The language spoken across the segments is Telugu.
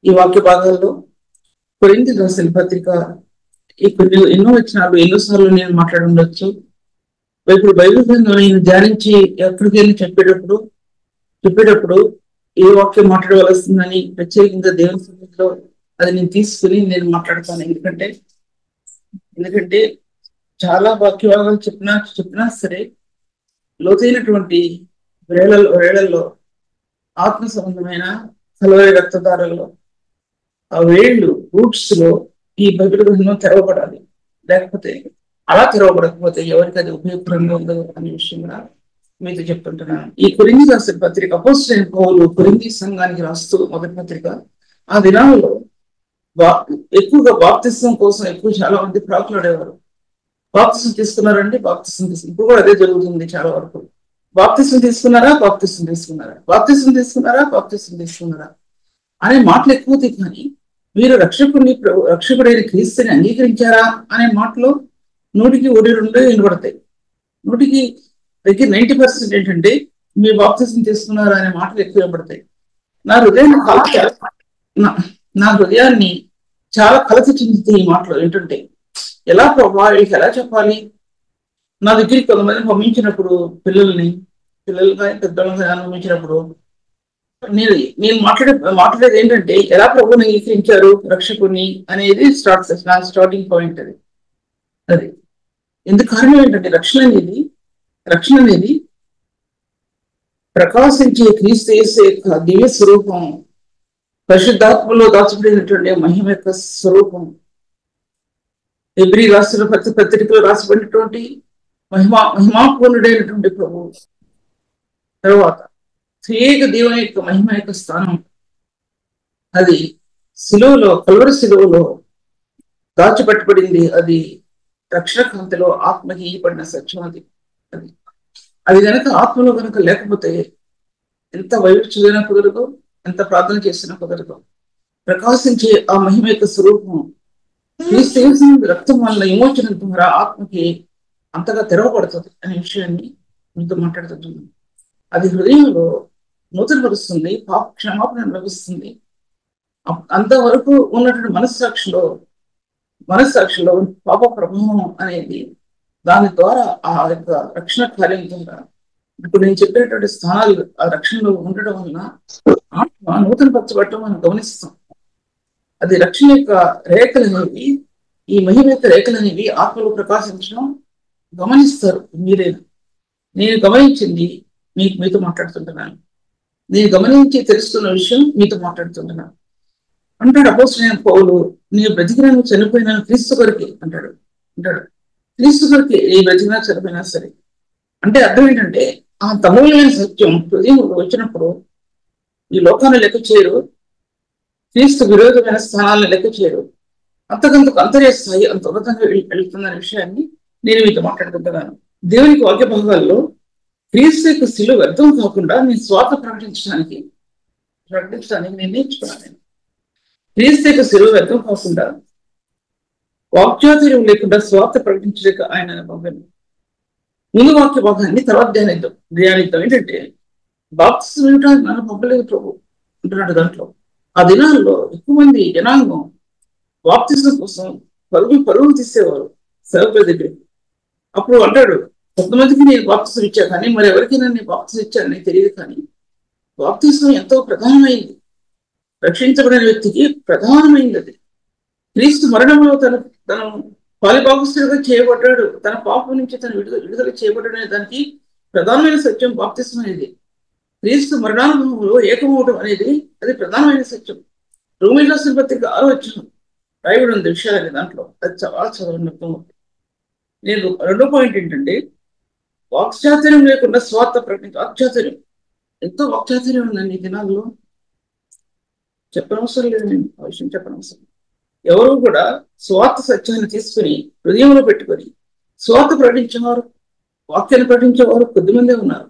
ఈ వాక్య భాగాల్లో కొరింథీ రాసిన పత్రిక ఈ కొన్ని ఎన్నో వచనాలు ఎన్నోసార్లు నేను మాట్లాడి ఉండొచ్చు. ఇప్పుడు బైబిల్ గ్రంథం నేను ధ్యానించి ఎక్కడికి వెళ్ళి చెప్పేటప్పుడు ఏ వాక్యం మాట్లాడవలసిందని ప్రత్యేకంగా దేవుని సన్నిధిలో అది నేను తీసుకుని నేను మాట్లాడతాను. ఎందుకంటే చాలా వాక్య భాగాలు చెప్పినా సరే లోతైనటువంటి వేళల్లో ఆత్మ సంబంధమైన కలవరి రక్తధారల్లో ఆ వేళ్ళు రూట్స్ లో ఈ బైబిల్ గ్రంథం తెరవబడాలి. లేకపోతే అలా తెరవబడకపోతే ఎవరికి అది ఉపయోగకరంగా ఉండదు అనే విషయం కూడా మీతో చెప్తుంటున్నాను. ఈ కొరింథీ రాసిన పత్రిక అపోస్తలుడైన పౌలు కొరింథీ సంఘానికి రాస్తూ మొదటి పత్రిక ఆ దినాల్లో ఎక్కువగా బాప్తిస్మం కోసం చాలా మంది ప్రాకులాడేవారు. బాప్తిస్మం తీసుకున్నారండి, ఇప్పుడు కూడా అదే జరుగుతుంది చాలా వరకు. బాప్తిస్మం తీసుకున్నారా అనే మాటలు ఎక్కువది. కానీ మీరు రక్షకుడైన క్రీస్తుని అంగీకరించారా అనే మాటలు 100-2 వినబడతాయి. 90% ఏంటంటే మీరు బాప్తిస్మం తీసుకున్నారా అనే మాటలు ఎక్కువ వినబడతాయి. నా హృదయాన్ని చాలా కలత చెందితే ఈ మాటలు ఏంటంటే ఎలా ప్రభావ వీళ్ళకి ఎలా చెప్పాలి. నా దగ్గరికి కొంతమంది పంపించినప్పుడు పిల్లల్ని పెద్దలను పంపించినప్పుడు నేను మాట్లాడేది ఏంటంటే ఎలా ప్రభువుని అంగీకరించారు రక్షకుని అనేది స్టార్టింగ్ పాయింట్. అది ఎందుకు కారణం ఏంటంటే రక్షణ అనేది ప్రకాశించే క్రీస్తు యేసు యొక్క దివ్య స్వరూపం, పరిశుద్ధాత్మలో దాచబడినటువంటి మహిమ యొక్క స్వరూపం. హెబ్రీ రాసిన పత్రికలో రాసిబడినటువంటి మహిమాపూర్ణుడైనటువంటి ప్రభు తర్వాత త్రియేక దేవుని యొక్క మహిమ యొక్క స్థానం అది కల్వరి శిలువలో దాచిపెట్టబడింది. అది రక్షణ కాంతిలో ఆత్మకి ఇయ్యబడిన సత్యం. అది కనుక ఆత్మలో కనుక లేకపోతే ఎంత వైపు చదివినా కుదరదు, ఎంత ప్రార్థన చేసినా కుదరదు. ప్రకాశించే ఆ మహిమ యొక్క స్వరూపం క్రీస్తు రక్తం వల్ల విమోచన ద్వారా ఆత్మకి అంతగా తెరవబడుతుంది అనే విషయాన్ని మీతో మాట్లాడుతున్నాను. అది హృదయంలో నూతనపరుస్తుంది, పాప క్షమాపణ లభిస్తుంది. అంతవరకు ఉన్నటువంటి మనస్సాక్షిలో పాప ప్రభావం అనేది దాని ద్వారా ఆ యొక్క రక్షణ కార్యం ద్వారా ఇప్పుడు నేను చెప్పినటువంటి స్థానాలు ఆ రక్షణలో ఉండడం వలన ఆత్మ నూతనపరచబడటం మనం గమనిస్తాం. అది రక్షణ యొక్క రేఖలనేవి, ఈ మహిమ యొక్క రేఖలనేవి ఆత్మలో ప్రకాశించడం గమనిస్తారు. నేను గమనించింది మీతో మాట్లాడుతుంటున్నాను. నేను గమనించి తెలుస్తున్న విషయం మీతో మాట్లాడుతుంటున్నాను. అంటాడు అపోస్తలుడైన పౌలు, నేను బ్రతికినాను చనిపోయినాను క్రీస్తు కొరకే అంటాడు. క్రీస్తు కొరకే ఏ బ్రతికినా చనిపోయినా సరే. అంటే అర్థం ఏంటంటే ఆ తమూలమైన సత్యం హృదయంలో వచ్చినప్పుడు ఈ లోకాన్ని లెక్క చేయరు, క్రీస్తు విరోధమైన స్థానాలను లెక్క చేయరు, అంతకంతకు అంతర్యస్థాయి అంత ఉన్నతంగా వెళ్తుందనే విషయాన్ని నేను మీతో మాట్లాడుకుంటున్నాను. దేవునికి వాక్య భాగాల్లో క్రీస్తు యొక్క శిలువ వ్యర్థం కాకుండా నేను స్వార్థ ప్రకటించడానికి నేను నేర్చుకున్నాను. క్రీస్తు యొక్క శిలువ వ్యర్థం కాకుండా వాక్చాతుర్యం లేకుండా స్వార్థ ప్రకటించలేక ఆయన పంపాను. ముందు వాక్య భాగాన్ని తర్వాత ధ్యానిద్దాం. ఏంటంటే బాప్తిస్మం ఇవ్వడానికి నన్ను పంపలేదు ప్రభు అంటున్నాడు. దాంట్లో ఆ దినాల్లో ఎక్కువ మంది జనాంగం బాప్తిస్మం కోసం పరుగులు తీసేవారు సేవకుల దగ్గరికి. అప్పుడు అంటాడు, కొంతమందికి నేను బాప్తిస్మం ఇచ్చా కానీ మరి ఎవరికైనా నేను బాప్తిస్మం ఇచ్చానని తెలియదు. కానీ బాప్తిస్మం ఎంతో ప్రధానమైంది, రక్షించబడిన వ్యక్తికి ప్రధానమైంది. అది క్రీస్తు మరణంలో తను పాలిభాగస్తుడిగా చేయబడ్డాడు, తన పాపం నుంచి తను విడుదల చేయబడ్డాడు అనే దానికి ప్రధానమైన సత్యం బాప్తిస్మం అనేది. క్రీస్తు మరణానుభవంలో ఏకమవడం అనేది అది ప్రధానమైన సత్యం. రోమీయులకు రాసిన పత్రిక 6వ అధ్యాయం రాయబడి ఉంది విషయాలని. దాంట్లో అది చాలా చదవడం. నేను రెండో పాయింట్ ఏంటంటే వాక్చాతుర్యం లేకుండా స్వార్థ వాక్చాతుర్యం, ఎంతో వాక్చాతుర్యం ఉందండి ఈ దినాల్లో. చెప్పనవసరం లేదు, నేను ఆ విషయం చెప్పనవసరం. ఎవరు కూడా స్వార్థ సత్యాన్ని తీసుకుని హృదయంలో పెట్టుకొని స్వార్థ ప్రకటించేవారు, వాక్యాన్ని ప్రకటించేవారు కొద్దిమందే ఉన్నారు.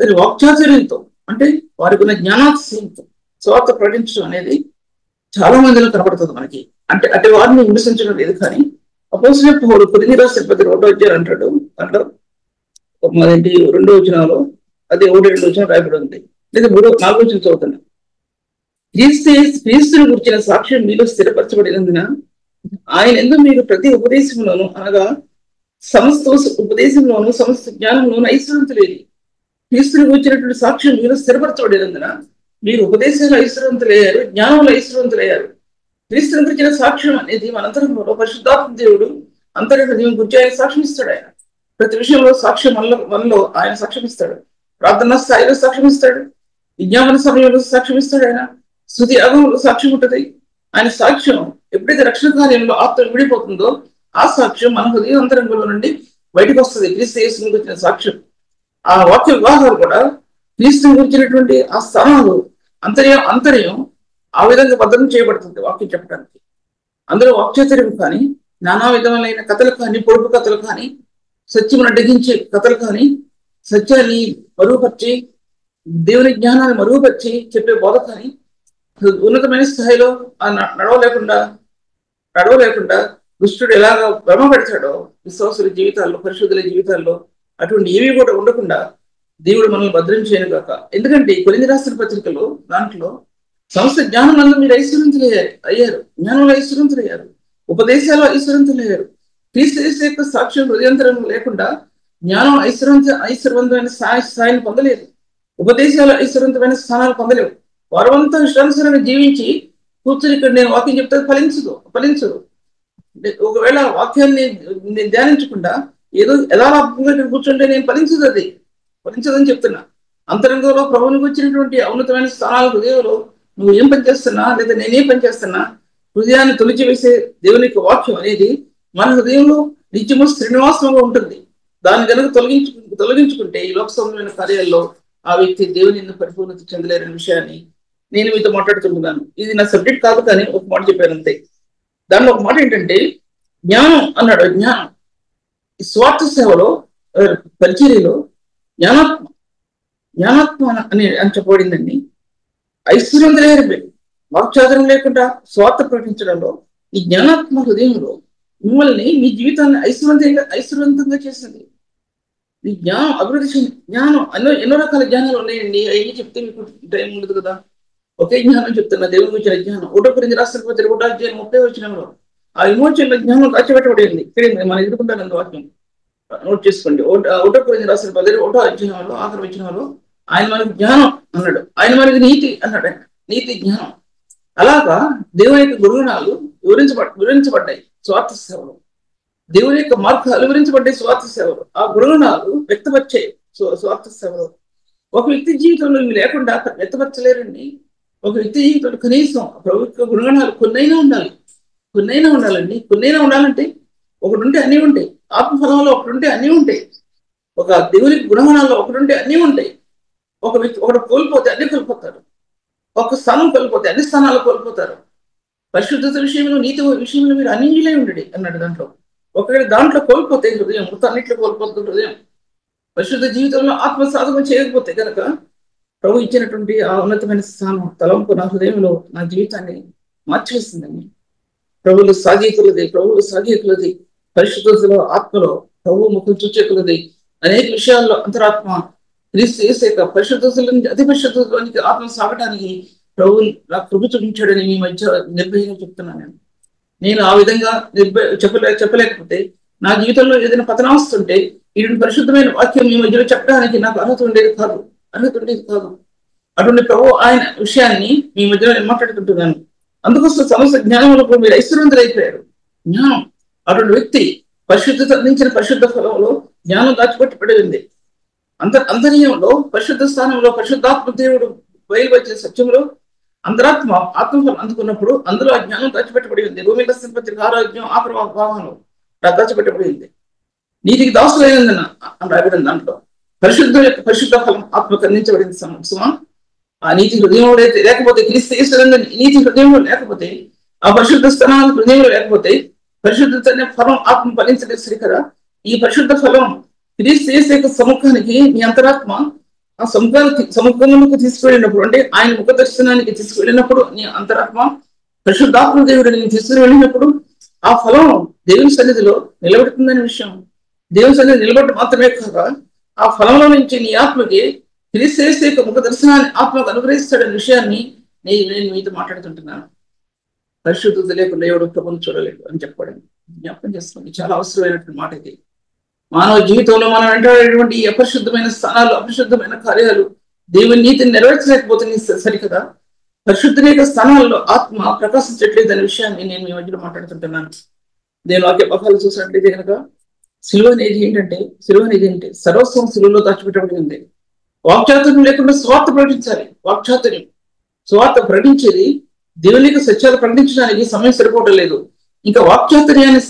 దాని వాక్చాతుర్యంతో అంటే వారికి ఉన్న జ్ఞానాతిశయంతో స్వార్థ ప్రకటించడం అనేది చాలా మందిలో కనబడుతుంది మనకి. అంటే వారిని విమర్శించడం లేదు. కానీ అపోస్తలుడైన పౌలు కొరింథీ రాసిన పత్రిక 1వ అధ్యాయం అంటాడు, దాంట్లో 2వ వచనంలో అదే 1-2 వచనం రాయబడి ఉంది. లేదా 4వ వచనం చదువుతున్నాను. క్రీస్తుని గురించిన సాక్ష్యం మీలో స్థిరపరచబడినందున ఆయన ఎందుకు మీరు ప్రతి ఉపదేశంలోనూ అనగా సమస్త ఉపదేశంలోనూ సమస్త జ్ఞానంలోనూ ఐశ్వర్యంతులేది. క్రీస్తుని గురించినటువంటి సాక్ష్యం మీలో స్థిరపరచబడినందున మీరు ఉపదేశంలో ఐశ్వర్యంతులయ్యారు, జ్ఞానంలో ఐశ్వర్యంతులయ్యారు. క్రీస్తుని గురించిన సాక్ష్యం అనేది మన అంతరంగంలో పరిశుద్ధాత్మ దేవుడు అంతర్హృదయం గురించి ఆయన సాక్ష్యం ఇస్తాడు. ఆయన ప్రతి విషయంలో సాక్ష్యం మనలో ఆయన సాక్ష్యం ఇస్తాడు. ప్రార్థనా స్థాయిలో సాక్ష్యం ఇస్తాడు, విజ్ఞాపన సమయంలో సాక్ష్యం ఇస్తాడు. ఆయన స్తుతి యాగంలో సాక్ష్యం ఉంటుంది. ఆయన సాక్ష్యం ఎప్పుడైతే రక్షణ కార్యంలో ఆత్మ విడిపోతుందో ఆ సాక్ష్యం మన హృదయ అంతరంగంలో నుండి బయటకు వస్తుంది. క్రీస్తు యేసుని గురించిన సాక్ష్యం, ఆ వాక్య వివాహాలు కూడా క్రీస్తుని గురించినటువంటి ఆ స్థానాలు అంతర్యం ఆ విధంగా భద్రం చేయబడుతుంది వాక్యం చెప్పడానికి. అందులో వాక్యచర్యం కానీ, నానా విధములైన కథలు కానీ, పొడుపు కథలు కానీ, సత్యమును అడ్డగించే కథలు కానీ, సత్యాన్ని మరుగుపరిచి దేవుని జ్ఞానాన్ని మరుగుపరిచి చెప్పే బోధ కానీ, ఉన్నతమైన స్థాయిలో నడవలేకుండా దుష్టుడు ఎలాగ భ్రమ పెడతాడో విశ్వాసుల జీవితాల్లో, పరిశుద్ధుల జీవితాల్లో అటువంటి ఏవి కూడా ఉండకుండా దేవుడు మనల్ని భద్రం చేయను కాక. ఎందుకంటే కొరింథీ రాసిన పత్రికలో దాంట్లో సమస్త జ్ఞానం మీరు అయ్యారు, జ్ఞానంలో ఐశ్వర్యంతులయ్యారు, ఉపదేశాలు ఐశ్వర్యంతులయ్యారు. క్రీస్తు యేసు యొక్క సాక్ష్యం హృదయంతరం లేకుండా జ్ఞానం ఐశ్వర్యవంతమైన స్థాయిని పొందలేదు, ఉపదేశాలు ఐశ్వర్యవంతమైన స్థానాలు పొందలేవు. వారమంతా ఇష్టానుసారంగా జీవించి కూర్చొని ఇక్కడ నేను వాక్యం చెప్తే ఫలించదు. ఒకవేళ వాక్యాన్ని నేను ధ్యానించకుండా ఏదో యథాలాభంగా ఇక్కడ కూర్చుంటే నేను ఫలించదని చెప్తున్నా. అంతరంగంలో ప్రభువునికి వచ్చినటువంటి ఉన్నతమైన స్థానాల హృదయంలో నువ్వు ఏం పనిచేస్తున్నా లేదా నేనేం పనిచేస్తున్నా, హృదయాన్ని తొలిచివేసే దేవుని యొక్క వాక్యం అనేది మన హృదయంలో నిత్యము శ్రీనివాసంగా ఉంటుంది. దాన్ని కనుక తొలగించుకుంటే ఈ లోక సంబంధమైన కార్యాల్లో ఆ వ్యక్తి దేవుని పరిపూర్ణత చెందలేరనే విషయాన్ని నేను మీతో మాట్లాడుతున్నాను. ఇది నా సబ్జెక్ట్ కాదు, కానీ ఒక మాట చెప్పాను అంతే. దానిలో ఒక మాట ఏంటంటే జ్ఞానం అన్నాడు. జ్ఞానం స్వార్థ సేవలో పరిచర్యలో జ్ఞానాత్మ అని చెప్పబడిందండి. ఐశ్వర్యం లేరు, వాక్చాదరం లేకుండా స్వార్థ ప్రకటించడంలో ఈ జ్ఞానాత్మ హృదయంలో మిమ్మల్ని మీ జీవితాన్ని ఐశ్వర్యవంతంగా చేసింది. ఈ జ్ఞానం అభివృద్ధి జ్ఞానం ఎన్నో రకాల జ్ఞానాలు ఉన్నాయండి. అవన్నీ చెప్తే మీకు టైం ఉండదు కదా. ఒకే జ్ఞానం చెప్తున్నా, దేవుని గురించిన జ్ఞానం. 1 కొరింథీ రాసిన పత్రిక 1:30 ఆ విమోచన జ్ఞానం దాచిపెట్టబడింది. ఇక్కడ మనం ఎదుర్కొంటాను వాక్యం నోట్ చేసుకోండి. 1 కొరింథీ రాసిన పత్రిక 1:5 ఆఖరి వచనంలో ఆయన మనకి జ్ఞానం అన్నాడు, ఆయన మనకి నీతి అన్నాడు. నీతి జ్ఞానం అలాగా దేవుని యొక్క గుణగణాలు వివరించబడ్డాయి స్వార్థ సేవలు. దేవుని యొక్క మార్గాలు వివరించబడ్డాయి స్వార్థ సేవలు. ఆ గుణగణాలు వ్యక్తపరిచాయి స్వార్థ సేవలు. ఒక వ్యక్తి జీవితంలో ఇవి లేకుండా వ్యక్తపరచలేరండి. ఒక వ్యక్తి జీవితంలో కనీసం ప్రభుత్వ గుణగణాలు కొన్నైనా ఉండాలండి. కొన్నైనా ఉండాలంటే ఒకటి ఉంటే అన్నీ ఉంటాయి. ఆత్మఫలంలో ఒకటి ఉంటే అన్నీ ఉంటాయి. ఒక దేవుని గుణగణాల్లో ఒకటి ఉంటే అన్నీ ఉంటాయి. ఒక వ్యక్తి ఒకటి కోల్పోతే అన్ని కోల్పోతారు. ఒక స్థానం కోల్పోతే అన్ని స్థానాలు కోల్పోతారు. పరిశుద్ధత విషయంలో, నీతి విషయంలో మీరు అన్నిలే ఉండండి అన్నాడు. దాంట్లో ఒకవేళ దాంట్లో కోల్పోతే హృదయం మొత్తం అన్నింటిలో కోల్పోతుంది హృదయం. పరిశుద్ధ జీవితంలో ఆత్మ సాధన చేయకపోతే కనుక ప్రభు ఇచ్చినటువంటి ఆ ఉన్నతమైన స్థానం తలంపు నా హృదయంలో నా జీవితాన్ని మార్చేస్తుందండి. ప్రభువులు సాగీకులది పరిశుద్ధతలో ఆత్మలో ప్రభు ముఖం చూచేకులది. అనేక విషయాల్లో అంతరాత్మ క్రీస్తు యేసు యొక్క పరిశుద్ధతల నుంచి అతి పరిశుద్ధతలోనికి ఆత్మ సాగటానికి ప్రభు నాకు కృప చూపించాడని మీ మధ్య నిర్భయంగా చెప్తున్నాను. నేను ఆ విధంగా చెప్పలేకపోతే నా జీవితంలో ఏదైనా పతనం వస్తుంటే ఇటువంటి పరిశుద్ధమైన వాక్యం మీ మధ్యలో చెప్పడానికి నాకు అర్హత ఉండేది కాదు. అటువంటి ప్రభు ఆయన విషయాన్ని మీ మధ్యలో నేను మాట్లాడుకుంటున్నాను. అందుకోసం సమస్త జ్ఞానంలో మీరు ఐశ్వర్యవంతులైపోయారు. జ్ఞానం అటువంటి వ్యక్తి పరిశుద్ధత అందించిన పరిశుద్ధ ఫలంలో జ్ఞానం దాచిపెట్టబడి ఉంది. అంతర్యంలో పరిశుద్ధ స్థానంలో పరిశుద్ధాత్మ దేవుడు బయలుపరిచిన సత్యంలో అంతరాత్మ ఆత్మఫలం అందుకున్నప్పుడు అందులో ఆ జ్ఞానం దాచిపెట్టబడి ఉంది. రోమీయుల రాసిన పత్రిక 6వ భాగంలో దాచిపెట్టబడి ఉంది. నీతికి దాసులైనందున అని రాయబడిన దాంట్లో పరిశుద్ధ ఫలం ఆత్మకు అందించబడింది. సుమా ఆ నీతి హృదయంలో లేకపోతే క్రీస్తు యేసు నీతి హృదయంలో లేకపోతే ఆ పరిశుద్ధ స్థానాలు హృదయంలో లేకపోతే పరిశుద్ధత అనే ఫలం ఆత్మ ఫలించలేదు సరికదా. ఈ పరిశుద్ధ ఫలం క్రీస్తు యేసు యొక్క సముఖానికి నీ అంతరాత్మ ఆ సముఖంలోకి తీసుకువెళ్ళినప్పుడు, అంటే ఆయన ముఖ దర్శనానికి తీసుకువెళ్ళినప్పుడు నీ అంతరాత్మ పరిశుద్ధాత్మ దేవుడు నేను తీసుకుని వెళ్ళినప్పుడు ఆ ఫలం దేవుని సన్నిధిలో నిలబెడుతుందనే విషయం. దేవుని సన్నిధి నిలబడటం మాత్రమే కాక ఆ ఫలంలో నుంచి నీ ఆత్మకి క్రీస్తు యేసు యొక్క ముఖ దర్శనాన్ని ఆత్మకు అనుగ్రహిస్తాడనే విషయాన్ని నేను మీతో మాట్లాడుతుంటున్నాను. పరిశుద్ధత లేకుండా ఎవడు ప్రభుని చూడలేదు అని చెప్పడం జ్ఞాపకం చేస్తుంది. చాలా అవసరమైనటువంటి మాట ఇది. మానవ జీవితంలో మనం వెంటాడేటువంటి ఈ అపరిశుద్ధమైన స్థానాలు, అపరిశుద్ధమైన కార్యాలు దేవుని నీతిని నెరవేర్చలేకపోతుంది సరికదా. పరిశుద్ధ యొక్క స్థానాల్లో ఆత్మ ప్రకాశించట్లేదు అనే విషయాన్ని నేను మీ మధ్యలో మాట్లాడుతుంటున్నాను. నేను వాక్య పకాలు చూసినట్లయితే కనుక సిలువ అనేది ఏంటంటే సర్వస్వం సిలువలో దాచిపెట్టబడి ఉంది. వాక్చాతుర్యం లేకుండా స్వార్థ ప్రకటించాలి. స్వార్థ ప్రకటించేది దేవుని యొక్క సత్యాలు ప్రకటించడానికి సమయం సరిపోవటం లేదు. ఇంకా వాక్చాతుర్యాన్ని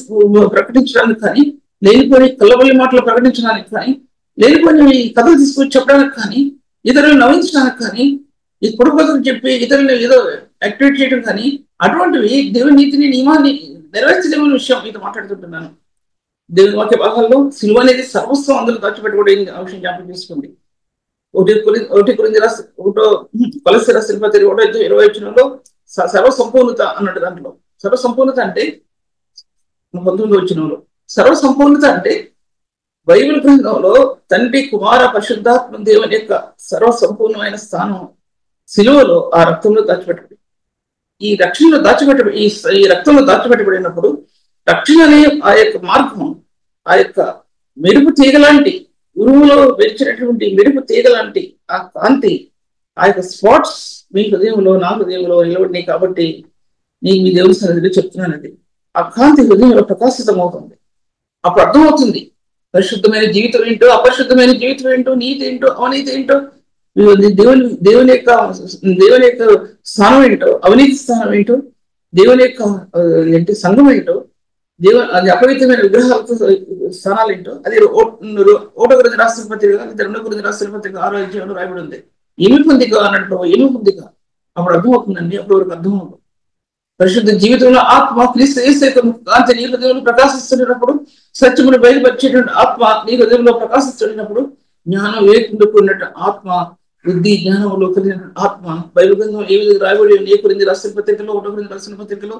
ప్రకటించడానికి కానీ, లేనిపోయి కళ్ళబల్లి మాటలు ప్రకటించడానికి కానీ, లేనిపోయి కథలు తీసుకొచ్చి చెప్పడానికి కానీ, ఇతరులను నవ్వించడానికి కానీ, ఈ పొడుపదలు చెప్పి ఇతరులను ఏదో యాక్టివేట్ చేయడం కానీ, అటువంటివి దేవుని నీతిని నియమాన్ని నెరవేర్చలేమని విషయం మీతో మాట్లాడుతుంటున్నాను. దేవుని వాక్య భాగాల్లో సిలువ అనేది సర్వస్వం అందరూ దాచిపెట్టుకోవడం ఆ విషయం జ్ఞాపకం చేసుకోండి. కొలస్సీ రాసిన పత్రిక 1:20 సర్వసంపూర్ణత అన్నట్టు. దాంట్లో సర్వసంపూర్ణత అంటే 19 సర్వసంపూర్ణత అంటే బైబిల్ గ్రంథంలో తండ్రి, కుమార, పరిశుద్ధాత్మ దేవుని యొక్క సర్వసంపూర్ణమైన స్థానం సిలువలో ఆ రక్తంలో దాచిపెట్టబడి, ఈ రక్షణలో ఈ రక్తంలో దాచిపెట్టబడినప్పుడు రక్షణ అనే ఆ యొక్క మార్గం, ఆ యొక్క మెరుపు తీగలాంటి, ఉరువులో వెలిచినటువంటి మెరుపు తీగలాంటి ఆ కాంతి, ఆ యొక్క స్పాట్స్ మీ హృదయంలో, నా హృదయంలో నిలబడినాయి. కాబట్టి నేను మీ దేవుని సన్నిధిలో చెప్తున్నానండి, ఆ కాంతి హృదయంలో ప్రకాశితం అవుతుంది. అప్పుడు అర్థమవుతుంది పరిశుద్ధమైన జీవితం ఏంటో, అపరిశుద్ధమైన జీవితం ఏంటో, నీతి ఏంటో, అవినీతి ఏంటో, దేవుని యొక్క స్థానం ఏంటో, అవినీతి స్థానం ఏంటో, దేవుని యొక్క సంఘం ఏంటో, అది అపవిత్రమైన విగ్రహాలతో స్థానాలు ఏంటో. అది 1 కొరింథీ రాసిన పత్రిక 2 కొరింథీ రాసిన పత్రిక 6వ అధ్యాయంలో రాయబడి ఉంది. ఏమి పొందిక అన్నట్టు, ఏమి పొందిక అప్పుడు అర్థమవుతుందండి. అప్పుడు వరకు అర్థమవుతుంది. పరిశుద్ధ జీవితంలో ఆత్మ క్రీస్తు యేసు కాంతి నీ హృదయంలో ప్రకాశిస్తున్నప్పుడు, సత్యమును బయలుపరిచేటువంటి ఆత్మ నీ హృదయంలో ప్రకాశిస్తున్నప్పుడు, జ్ఞానం వివేకంతో కూడినట్టు ఆత్మ, బుద్ధి జ్ఞానంలో కలిగిన ఆత్మ బైబిల్ గ్రంథం ఏ విధంగా రాయబడి 1 కొరింథీ రాసిన పత్రికలో 1 కొరింథీ రాసిన పత్రికలో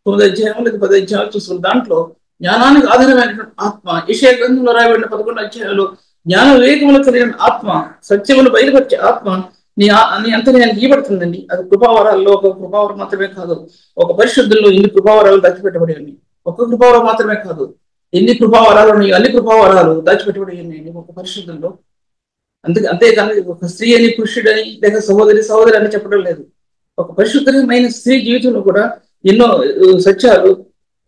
9 అధ్యాయం లేదా 10 అధ్యాయాలు చూసుకున్న దాంట్లో జ్ఞానానికి ఆధారమైనటువంటి ఆత్మ, యెషయా గ్రంథంలో రాయబడిన 11 అధ్యాయాలు జ్ఞాన వివేకములు కలిగిన ఆత్మ, సత్యమును బయలుపరిచే ఆత్మ నీ అంతర్యానికి ఇవ్వబడుతుందండి. అది కృపావరాల్లో ఒక కృపావరం మాత్రమే కాదు, ఒక పరిశుద్ధుల్లో ఇన్ని కృపావరాలు దాచిపెట్టబడి ఉన్నాయి. ఒక కృపావరం మాత్రమే కాదు, ఎన్ని కృపావరాలు ఉన్నాయి, అన్ని కృపావరాలు దాచిపెట్టబడి ఉన్నాయి ఒక పరిశుద్ధుల్లో. అంతేకాని ఒక స్త్రీ అని, పురుషుడని, లేక సహోదరి అని చెప్పడం లేదు. ఒక పరిశుద్ధమైన స్త్రీ జీవితంలో కూడా ఎన్నో సత్యాలు,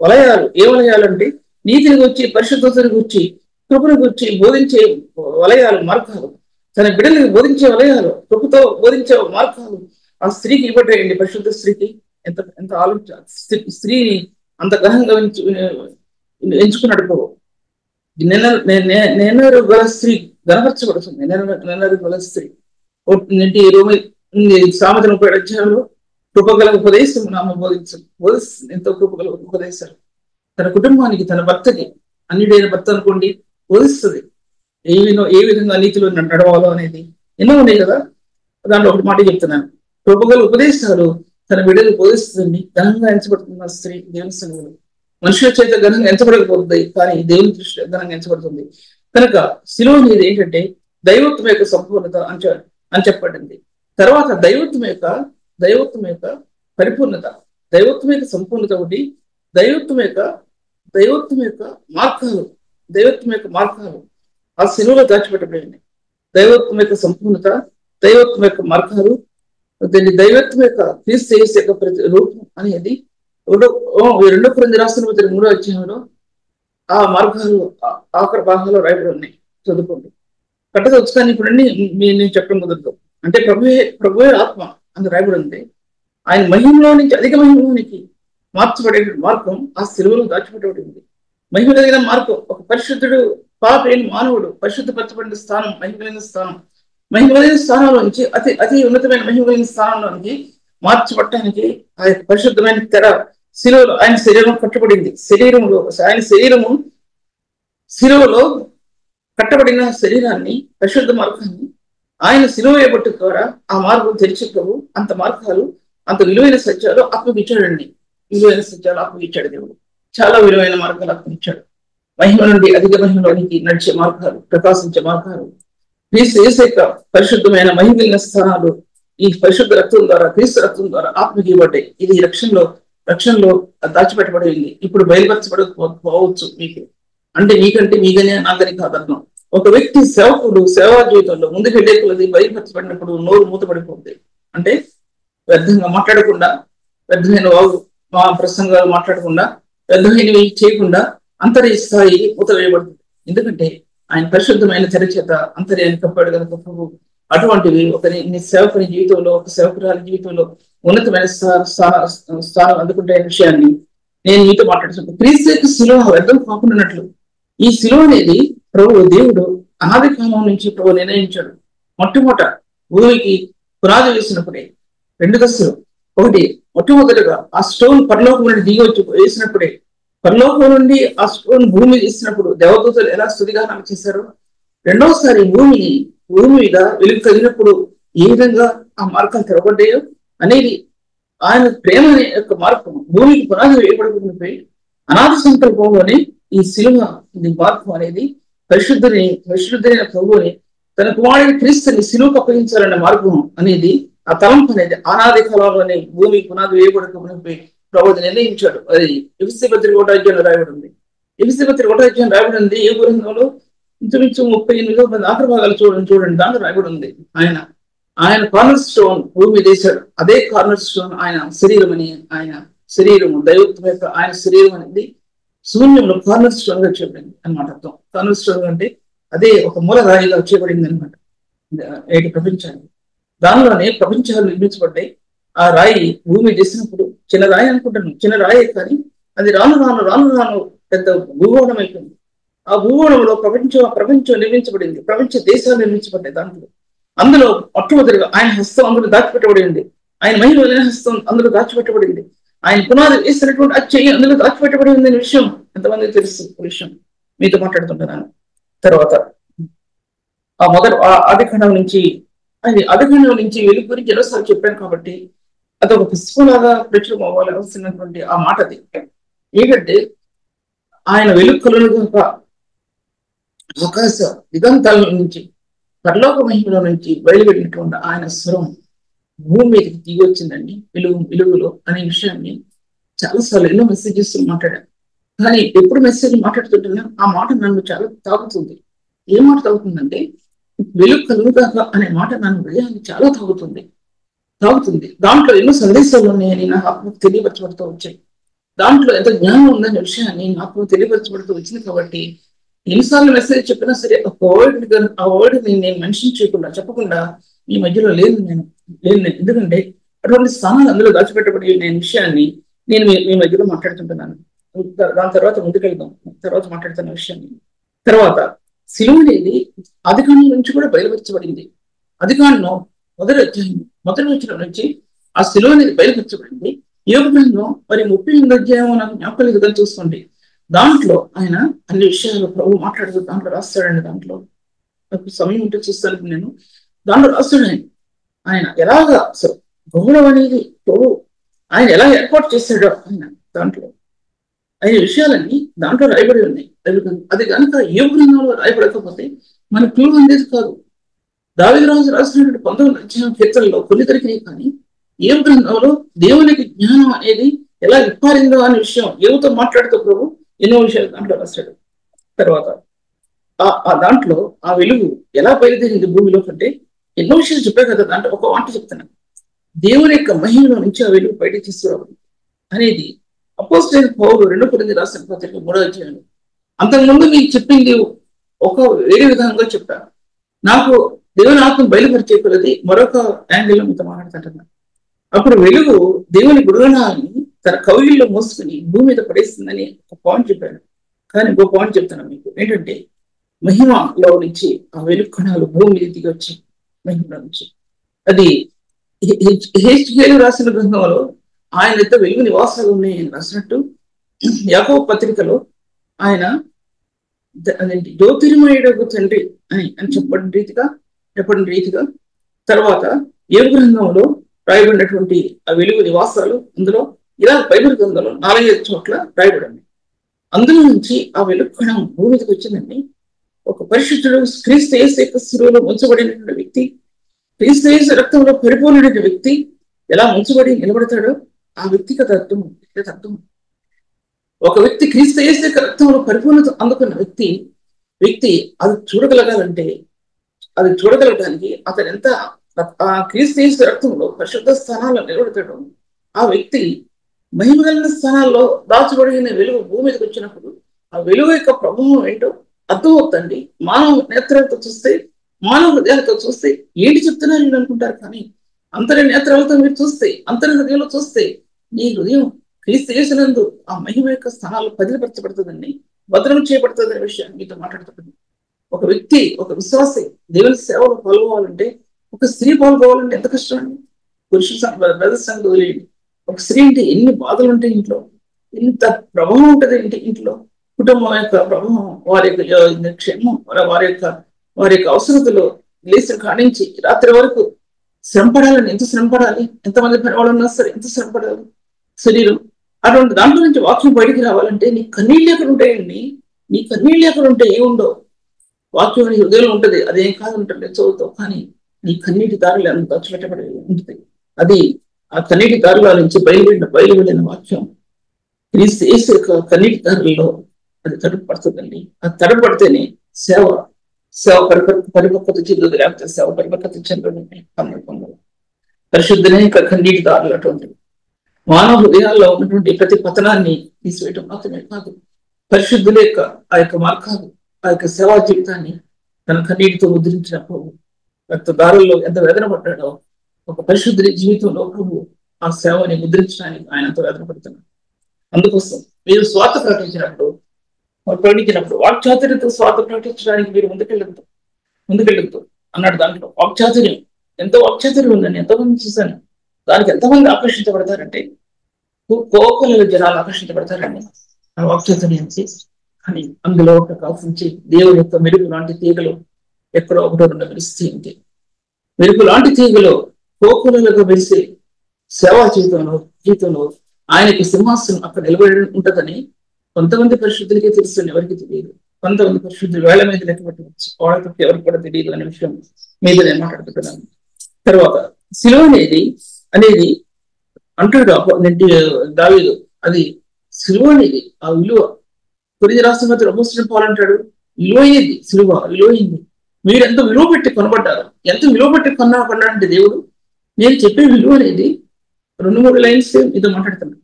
వలయాలు. ఏ వలయాలంటే నీతిని గురించి, పరిశుద్ధతని గురించి, కృపను గురించి బోధించే వలయాలు, మార్గాలు, తన బిడ్డలకు బోధించే వలయాలు, కృపతో బోధించే మార్గాలు ఆ స్త్రీకి ఇవ్వటండి. పరిశుద్ధ స్త్రీకి ఎంత ఆలోచన, స్త్రీని అంత ఘనంగా ఎంచుకున్నాడు. నెనరు గల స్త్రీ గణపరచబడుతుంది. నెనరు గల స్త్రీ సామెత 37 అధ్యాయంలో కృపగల ఉపదేశం నామ బోధిస్తుంది. ఎంతో కృపగల ఉపదేశాలు తన కుటుంబానికి, తన భర్తకి, అన్నిడైన భర్త అనుకోండి, బోధిస్తుంది. ఏ విధంగా నీతిలో నడవాలో అనేది ఎన్నో ఉన్నాయి కదా. దాంట్లో ఒకటి మాట చెప్తున్నాను, కృపగల ఉపదేశాలు తన బిడ్డలు బోధిస్తుంది. ఘనంగా ఎంచబడుతున్న స్త్రీ దేవుని సన్నిధిలో. మనుషుల చేత ఘనంగా ఎంచబడకపోతుంది, కానీ దేవుని దృష్టిలో ఘనంగా ఎంచబడుతుంది. కనుక శిలువ అనేది ఏంటంటే దైవత్వం యొక్క సంపూర్ణత అని చెప్పబడింది. తర్వాత దైవత్వం యొక్క పరిపూర్ణత, దైవత్వం యొక్క సంపూర్ణత ఒకటి, దైవత్వం యొక్క మార్గాలు ఆ శిలువలో దాచిపెట్టబడింది. దైవత్వం యొక్క సంపూర్ణత, దైవత్వం యొక్క మార్గాలు, దైవత్వం యొక్క క్రీస్తు యేసు యొక్క రూపం అనేది 2 కొరింథీ రాసిన పత్రిక 3వ అధ్యాయంలో ఆ మార్గాలు ఆఖరి భాగంలో రాయబడి ఉన్నాయి. చదువుకోండి. కట్టగా ఉత్సాహాన్ని ఇప్పుడు నేను చెప్పడం కుదరదు. అంటే ప్రభువే ఆత్మ అని రాయబడి ఉంది. ఆయన మహిమలో నుంచి అధిక మహిమలోనికి మార్చబడే మార్గం ఆ శిలువలో దాచిపెట్టబడింది. మహిమ కలిగిన మార్గం, ఒక పరిశుద్ధుడు పాపైన మానవుడు పరిశుద్ధపరచబడిన స్థానం, మహిమ కలిగిన స్థానంలోంచి అతి ఉన్నతమైన మహిమ కలిగిన స్థానంలోనికి మార్చబడటానికి ఆ యొక్క పరిశుద్ధమైన తెర శిలువలో ఆయన శరీరం కట్టబడింది. ఆయన శరీరము శిలువలో కట్టబడిన శరీరాన్ని, పరిశుద్ధ మార్గాన్ని ఆయన శిలువ వేయబట్టు ద్వారా ఆ మార్గం తెరిచిపోవు. అంత మార్గాలు, అంత విలువైన సత్యాలు అప్పగించాడండి. విలువైన సత్యాలు అప్పగించాడు దేవుడు. చాలా విలువైన మార్గాలు అప్పగించాడు. మహిమ నుండి అధిక మహిమలోనికి నడిచే మార్గాలు, ప్రకాశించే మార్గాలు, క్రీస్తు యేసు యొక్క పరిశుద్ధమైన మహిమ స్థానాలు ఈ పరిశుద్ధ రక్తం ద్వారా, క్రీస్తు రక్తం ద్వారా ఆత్మకి ఇవ్వబడ్డాయి. ఇది రక్షణలో దాచిపెట్టబడింది. ఇప్పుడు బయలుపరచబడకపోవచ్చు మీకు. అంటే మీకంటే మీకనే నాకని కాదు అర్థం. ఒక వ్యక్తి సేవకుడు సేవా జీవితంలో ముందుకు వెళ్ళే కొలది బయలుపరచబడినప్పుడు నోరు మూతపడిపోతుంది. అంటే వ్యర్థంగా మాట్లాడకుండా, వ్యర్థమైన ప్రసంగాలు మాట్లాడకుండా, వ్యర్థమైనవి చేయకుండా అంతర్య స్థాయి మూత వేయబడుతుంది. ఎందుకంటే ఆయన పరిశుద్ధమైన తెర చేత అంతర్యాన్ని కప్పాడు కనుక ప్రభు అటువంటివి నీ సేవకుని జీవితంలో, ఒక సేవకురాలి జీవితంలో ఉన్నతమైన స్థానం అందుకుంటే విషయాన్ని నేను మీతో మాట్లాడుతున్నాను. క్రీస్తు యొక్క శిలువ వ్యర్థం కాకుండాన్నట్లు ఈ శిలువ అనేది దేవుడు అనాది కాలం నుంచి నిర్ణయించాడు. మొట్టమొదట భూమికి పునాది వేసినప్పుడే 2 దశలు. ఒకటి, మొట్టమొదటిగా ఆ స్టోన్ పరలోకం నుండి దిగి వచ్చి వేసినప్పుడే, పరలోకం నుండి ఆ స్టోన్ భూమి వేసినప్పుడు దేవదూతలు ఎలా స్తుతిగానం చేశారు. రెండవసారి భూమి మీద వెలుగు కలిగినప్పుడు ఏ విధంగా ఆ మార్గాలు తెరవబడ్డాయో అనేది ఆయన ప్రేమ అనే యొక్క మార్గం భూమికి పునాది వేయబడుకుని అనాథ సంకల్పంలోనే ఈ శిలువ మార్గం అనేది పరిశుద్ధుడైన ప్రభువుని తన కుమారుడి క్రీస్తుని శిలువకు అప్పగించాలనే మార్గం అనేది, ఆ తలంపు అనేది అనాది కాలంలోనే భూమి పునాది వేయబడుకుని ప్రభువు నిర్ణయించాడు. అది ఎఫెసీ పత్రిక 1వ అధ్యాయంలో రాయబడి ఉంది. ఎఫెసీ పత్రిక 1వ అధ్యాయం రాయబడి ఉంది. ఏ గ్రంథంలో ఇంచుమించు 38 ఆఖరి భాగాలు చూడండి. దాంట్లో రాయబడి ఉంది ఆయన కార్నర్ స్టోన్ భూమి వేశాడు. అదే కార్నర్ స్టోన్ ఆయన శరీరం అని, ఆయన శరీరము దైవత్వం యొక్క ఆయన శరీరం అనేది శూన్యంలో కార్నర్ స్టోన్ గా చేయబడింది అనమాట. అర్థం కార్నర్ స్టోన్ అంటే అదే ఒక మూల రాయిగా చేయబడింది అనమాట నేటి ప్రపంచానికి. దానిలోనే ప్రపంచాలు నిర్మించబడ్డాయి. ఆ రాయి భూమి చేసినప్పుడు చిన్న రాయి అనుకుంటాను, చిన్న రాయే కానీ అది రాను పెద్ద భూగోళం అయిపోయింది. ఆ భూగోళంలో ప్రపంచం నిర్మించబడింది. ప్రపంచ దేశాలు నిర్మించబడ్డాయి. అందులో మొట్టమొదటిగా ఆయన హస్తం అందులో దాచిపెట్టబడింది. ఆయన మహిళ హస్తం అందులో దాచిపెట్టబడింది. ఆయన పునాది వేసినటువంటి ఆ చెయ్యి అందులో దాచిపెట్టబడింది అనే విషయం ఎంతమందికి తెలుసు? విషయం మీతో మాట్లాడుతుంటున్నాను. తర్వాత ఆదికాండం నుంచి వెలుగు గురించి ఎన్నోసార్లు చెప్పాను కాబట్టి అదొక పుష్పలాగా ప్రచురం అవ్వాల్సినటువంటి ఆ మాట అది ఏంటంటే, ఆయన వెలుగు కలుగునుగా ఆకాశ దిగంతాల నుంచి పరలోక మహిమలో నుంచి బయలువెళ్ళినటువంటి ఆయన స్వరం భూమి మీదకి దిగి వచ్చిందండి వెలుగులో అనే విషయాన్ని చాలాసార్లు ఎన్నో మెసేజెస్ మాట్లాడాను. కానీ ఎప్పుడు మెసేజ్ మాట్లాడుతుంటున్నా ఆ మాట నన్ను చాలా తాగుతుంది. ఏ మాట తాగుతుందంటే, వెలుగు కలుగుగాక అనే మాట నన్ను హృదయాన్ని చాలా తాగుతుంది. దాంట్లో ఎన్నో సందేశాలు ఉన్నాయని నాకు ఆత్మకు తెలియపరచబడుతూ వచ్చాయి. దాంట్లో ఎంత జ్ఞానం ఉందనే విషయాన్ని నాకు తెలియపరచబడుతూ వచ్చింది. కాబట్టి ఎన్నిసార్లు మెసేజ్ చెప్పినా సరే ఆ వర్డ్ నేను మెన్షన్ చేయకుండా చెప్పకుండా మీ మధ్యలో లేను నేను. ఎందుకంటే అటువంటి స్థానాలు అందులో దాచిపెట్టబడి నేను విషయాన్ని నేను మీ మధ్యలో మాట్లాడుతుంటున్నాను. దాని తర్వాత ముందుకెళ్దాం. తర్వాత మాట్లాడుతున్న విషయాన్ని తర్వాత శిలువ అనేది ఆదికాండం నుంచి కూడా బయలుపరచబడింది. ఆదికాండం మొదటి వచ్చిన నుంచి ఆ శిలువ అనేది బయలుపరచబడింది. యోగ గ్రంథం మరి 38వ అధ్యాయం నాకు జ్ఞాపకం లేదు చూసుకోండి. దాంట్లో ఆయన అన్ని విషయాలు ప్రభు మాట్లాడుతూ దాంట్లో రాస్తాడండి. దాంట్లో నాకు సమయం ఉంటే చూస్తాను నేను. దాంట్లో రాస్తాడు ఆయన ఎలాగా అసలు గౌరవం అనేది ప్రభు ఆయన ఎలా ఏర్పాటు చేశాడో ఆయన దాంట్లో ఆయన విషయాలన్నీ దాంట్లో రాయబడి ఉన్నాయి. అది కనుక ఏ గ్రంథంలో రాయబడకపోతే మన క్లూ అనేది కాదు. దావీదు రాజు రాసినటువంటి 19వ అధ్యాయం కీర్తనలో కొన్ని దొరికినాయి. కానీ ఏ గ్రంథంలో దేవునికి జ్ఞానం అనేది ఎలా విప్పారిందో అనే విషయం ఏవుతో మాట్లాడుతూ ప్రభు ఎన్నో విషయాలు దాంట్లో రాశాడు. తర్వాత ఆ దాంట్లో ఆ వెలుగు ఎలా బయలుదేరింది భూమిలో కంటే ఎన్నో విషయాలు చెప్పారు కదా. దాంట్లో ఒక మాట చెప్తున్నాను, దేవుని యొక్క మహిమలో నుంచి ఆ వెలుగు బయటకు తీసుకురావడం అనేది అపోస్తలుడైన పౌలు 2 కొరింథీయులకు రాసిన పత్రిక 3వ అధ్యాయం. అంతకుముందు మీకు చెప్పింది ఒక వేరే విధంగా చెప్పాను. నాకు దేవుని ఆత్మ బయలుపరిచే కొలది మరొక యాంగిల్లో మీతో మాట్లాడుతుంటున్నాను. అప్పుడు వెలుగు దేవుని గుణగణాలని తన కవిల్లో మోసుకుని భూమి మీద పడేస్తుందని ఒక పాయింట్ చెప్పాను. కానీ ఇంకో పాయింట్ చెప్తున్నాను మీకు ఏంటంటే, మహిమలో నుంచి ఆ వెలుగు కణాలు భూమి మీద దిగి వచ్చి మహిమలో నుంచి అది హెచ్కేలు రాసిన గ్రంథంలో ఆయన యొక్క వెలుగు నివాసాలు ఉన్నాయని రాసినట్టు యాకోబు పత్రికలో ఆయన జ్యోతిర్మయుడగు తండ్రి అని చెప్పబడిన రీతిగా తర్వాత ఏ గ్రంథంలో రాయబడినటువంటి ఆ వెలుగు నివాసాలు అందులో ఇలా బైబిల్ గ్రంథంలో 4-5 చోట్ల రాయబడింది. అందులో నుంచి ఆ వెలుగు కణం భూమి మీదకి వచ్చిందండి. ఒక పరిశుద్ధుడు క్రీస్తు యేసు యొక్క శిలువలో ఉంచబడినటువంటి వ్యక్తి క్రీస్తు యేసు రక్తంలో పరిపూర్ణుడైన వ్యక్తి ఎలా ముంచబడి నిలబడతాడో ఆ వ్యక్తిగత అర్థం అర్థం. ఒక వ్యక్తి క్రీస్తు యేసు యొక్క రక్తంలో పరిపూర్ణత అందుకున్న వ్యక్తి వ్యక్తి అది చూడగలగడానికి అతను ఎంత ఆ క్రీస్తు యేసు రక్తంలో పరిశుద్ధ స్థానాల్లో నిలబడతాడు. ఆ వ్యక్తి మహిమ కలిగిన స్థానాల్లో దాచబడిన వెలుగు భూమి మీదకి వచ్చినప్పుడు ఆ వెలుగు యొక్క ప్రభావం ఏంటో అర్థమవుతండి. మానవ నేత్రాలతో చూస్తే, మానవ హృదయాలతో చూస్తే ఏంటి చెప్తున్నారు మీరు అనుకుంటారు. కానీ అంతరి నేత్రాలతో మీరు చూస్తే, అంతరి హృదయంలో చూస్తే నీ హృదయం క్రీస్తు యేసునందు ఆ మహిమ యొక్క స్థానాలు భద్రపరచబడుతుందండి, భద్రం చేయబడుతుంది అనే విషయాన్ని మీతో మాట్లాడుతుంది. ఒక వ్యక్తి, ఒక విశ్వాసి దేవుని సేవలో పాల్గొవాలంటే, ఒక స్త్రీ పాల్గొవాలంటే ఎంత కష్టం అండి. బ్రదర్స్ సంగతి వదిలేయండి. ఒక స్త్రీ అంటే ఎన్ని బాధలు ఉంటాయి ఇంట్లో, ఎంత ప్రభావం ఉంటుంది ఇంట్లో. కుటుంబం యొక్క ప్రభావం, వారి యొక్క క్షేమం, వారి యొక్క అవసరతలో లేచిన కాడించి రాత్రి వరకు శ్రమ పడాలని, ఎంత శ్రమ పడాలి, ఎంతమంది పనివాళ్ళు ఉన్నా సరే ఎంత శ్రమ పడాలి శరీరం. అటువంటి దాంట్లో నుంచి వాక్యం బయటికి రావాలంటే నీ కన్నీళ్ళు ఎక్కడ ఉంటాయండి. నీ కన్నీళ్ళు ఎక్కడ ఉంటే ఏముండవు. వాక్యం నీ హృదయంలో ఉంటుంది, అదేం కాదు ఉంటుంది చదువుతావు. కానీ నీ కన్నీటి దారులు అంత దాచిపెట్టబడి ఉంటుంది. అది ఆ కన్నీటి దారుల నుంచి బయలువెళ్ళిన వాక్యం క్రీస్తు యేసు యొక్క కన్నీటి దారుల్లో అది తడుపడుతుందండి. అది తడపడితేనే సేవ పరిపక్వత చెందుతుంది. లేకపోతే సేవ పరిపక్వత చెందుతుంది. పరిశుద్ధనే కన్నీటి దారులు అటువంటివి. మానవ హృదయాల్లో ఉన్నటువంటి ప్రతి పతనాన్ని తీసివేయటం మాత్రమే కాదు, పరిశుద్ధుల యొక్క ఆ యొక్క మార్గాలు, ఆ యొక్క సేవా జీవితాన్ని తన కన్నీటితో ముద్రించిన ప్రభు రక్తదారుల్లో ఎంత వేదన పడ్డాడో ఒక పరిశుద్ధుడి జీవితంలో ప్రభు ఆ సేవని ముద్రించడానికి ఆయన ఎంతో వేదన పడుతున్నాడు. అందుకోసం మీరు స్వార్థ ప్రకటించినప్పుడు వాక్చాతుర్యంతో స్వార్థ ప్రకటించడానికి మీరు ముందుకెళ్ళదు అన్నాడు. దాంట్లో వాక్చాతుర్యం, ఎంతో వాక్చాతుర్యం ఉందని ఎంతోమంది చూశాను. దానికి ఎంతమంది ఆకర్షించబడతారంటే కోకొల జనాలు ఆకర్షించబడతారండి ఆ వాక్చాతుర్యానికి. అని అందులో ఒక కాల్సించి దేవుని యొక్క మెరుగు లాంటి తీగలు ఎక్కడో ఒకటో రెండు మెరుస్తుంది. మెరుగు లాంటి తీగలో కోకొలలుగా మెరిసే సేవా జీవితంలో ఆయనకి సింహాసనం అక్కడ నిలబడి ఉంటుందని కొంతమంది పరిశుద్ధులకే తెలుస్తుంది, ఎవరికి తెలియదు. కొంతమంది పరిశుద్ధులు వేళ్ల మీద లెక్క పెట్టవచ్చు, వాళ్ళకి ఎవరికి కూడా తెలియదు అనే విషయం మీద నేను మాట్లాడుతున్నాను. తర్వాత శిలువ అనేది అంటాడు దావీదు, అది శిలువ అనేది ఆ విలువ. కొరింథీ రాష్ట్రం మధ్య అపోస్తలుడు పౌలు అంటాడు, విలువైంది శిలువ, విలువైంది. మీరు ఎంత విలువ పెట్టి కొనబడ్డారు, ఎంత విలువ పెట్టి కొన్నాడంటే దేవుడు. నేను చెప్పే విలువ అనేది 2-3 లైన్స్ మీతో మాట్లాడుతున్నాను.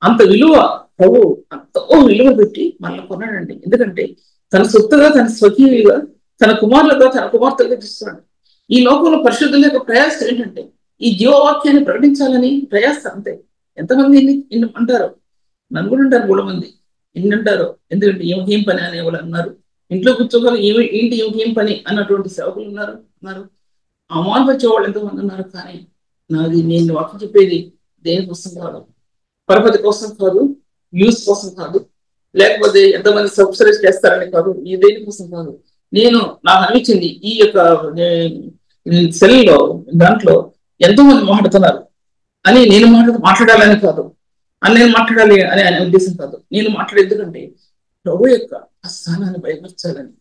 అంత విలువ ప్రభు ఎంతో విలువ పెట్టి మనల్ని కొన్నాడండి. ఎందుకంటే తన సొత్తుగా, తన స్వకీయుగా, తన కుమారులుగా, తన కుమార్తెలుగా చూస్తున్నాడు. ఈ లోకంలో పరిశుద్ధుల యొక్క ప్రయాస ఏంటంటే ఈ జీవవాక్యాన్ని ప్రకటించాలని ప్రయాస, అంతే. ఎంతమంది ఇన్ని అంటారు, నన్ను కూడా అంటారు 3 మంది, ఎన్ని అంటారు. ఎందుకంటే ఏం పని అనే వాళ్ళు అన్నారు, ఇంట్లో కూర్చోగల ఏంటి ఏం పని అన్నటువంటి సేవకులు ఉన్నారు. అవమానపరిచే వాళ్ళు ఎంతమంది ఉన్నారు. కానీ నేను వాక్యం చెప్పేది దేనికోసం కాదు, పరపతి కోసం కాదు, యూస్ కోసం కాదు, లేకపోతే ఎంతమంది సబ్స్క్రైబ్ చేస్తారని కాదు, ఈ దేనికోసం కాదు. నాకు అనిపించింది ఈ యొక్క సెల్లో దాంట్లో ఎంతో మంది మాట్లాడుతున్నారు అని నేను మాట్లాడాలని కాదు, నేను మాట్లాడాలి అని అనే ఉద్దేశం కాదు. నేను మాట్లాడే ఎందుకంటే ప్రభు యొక్క ఆ స్థానాన్ని బయలుపరచాలని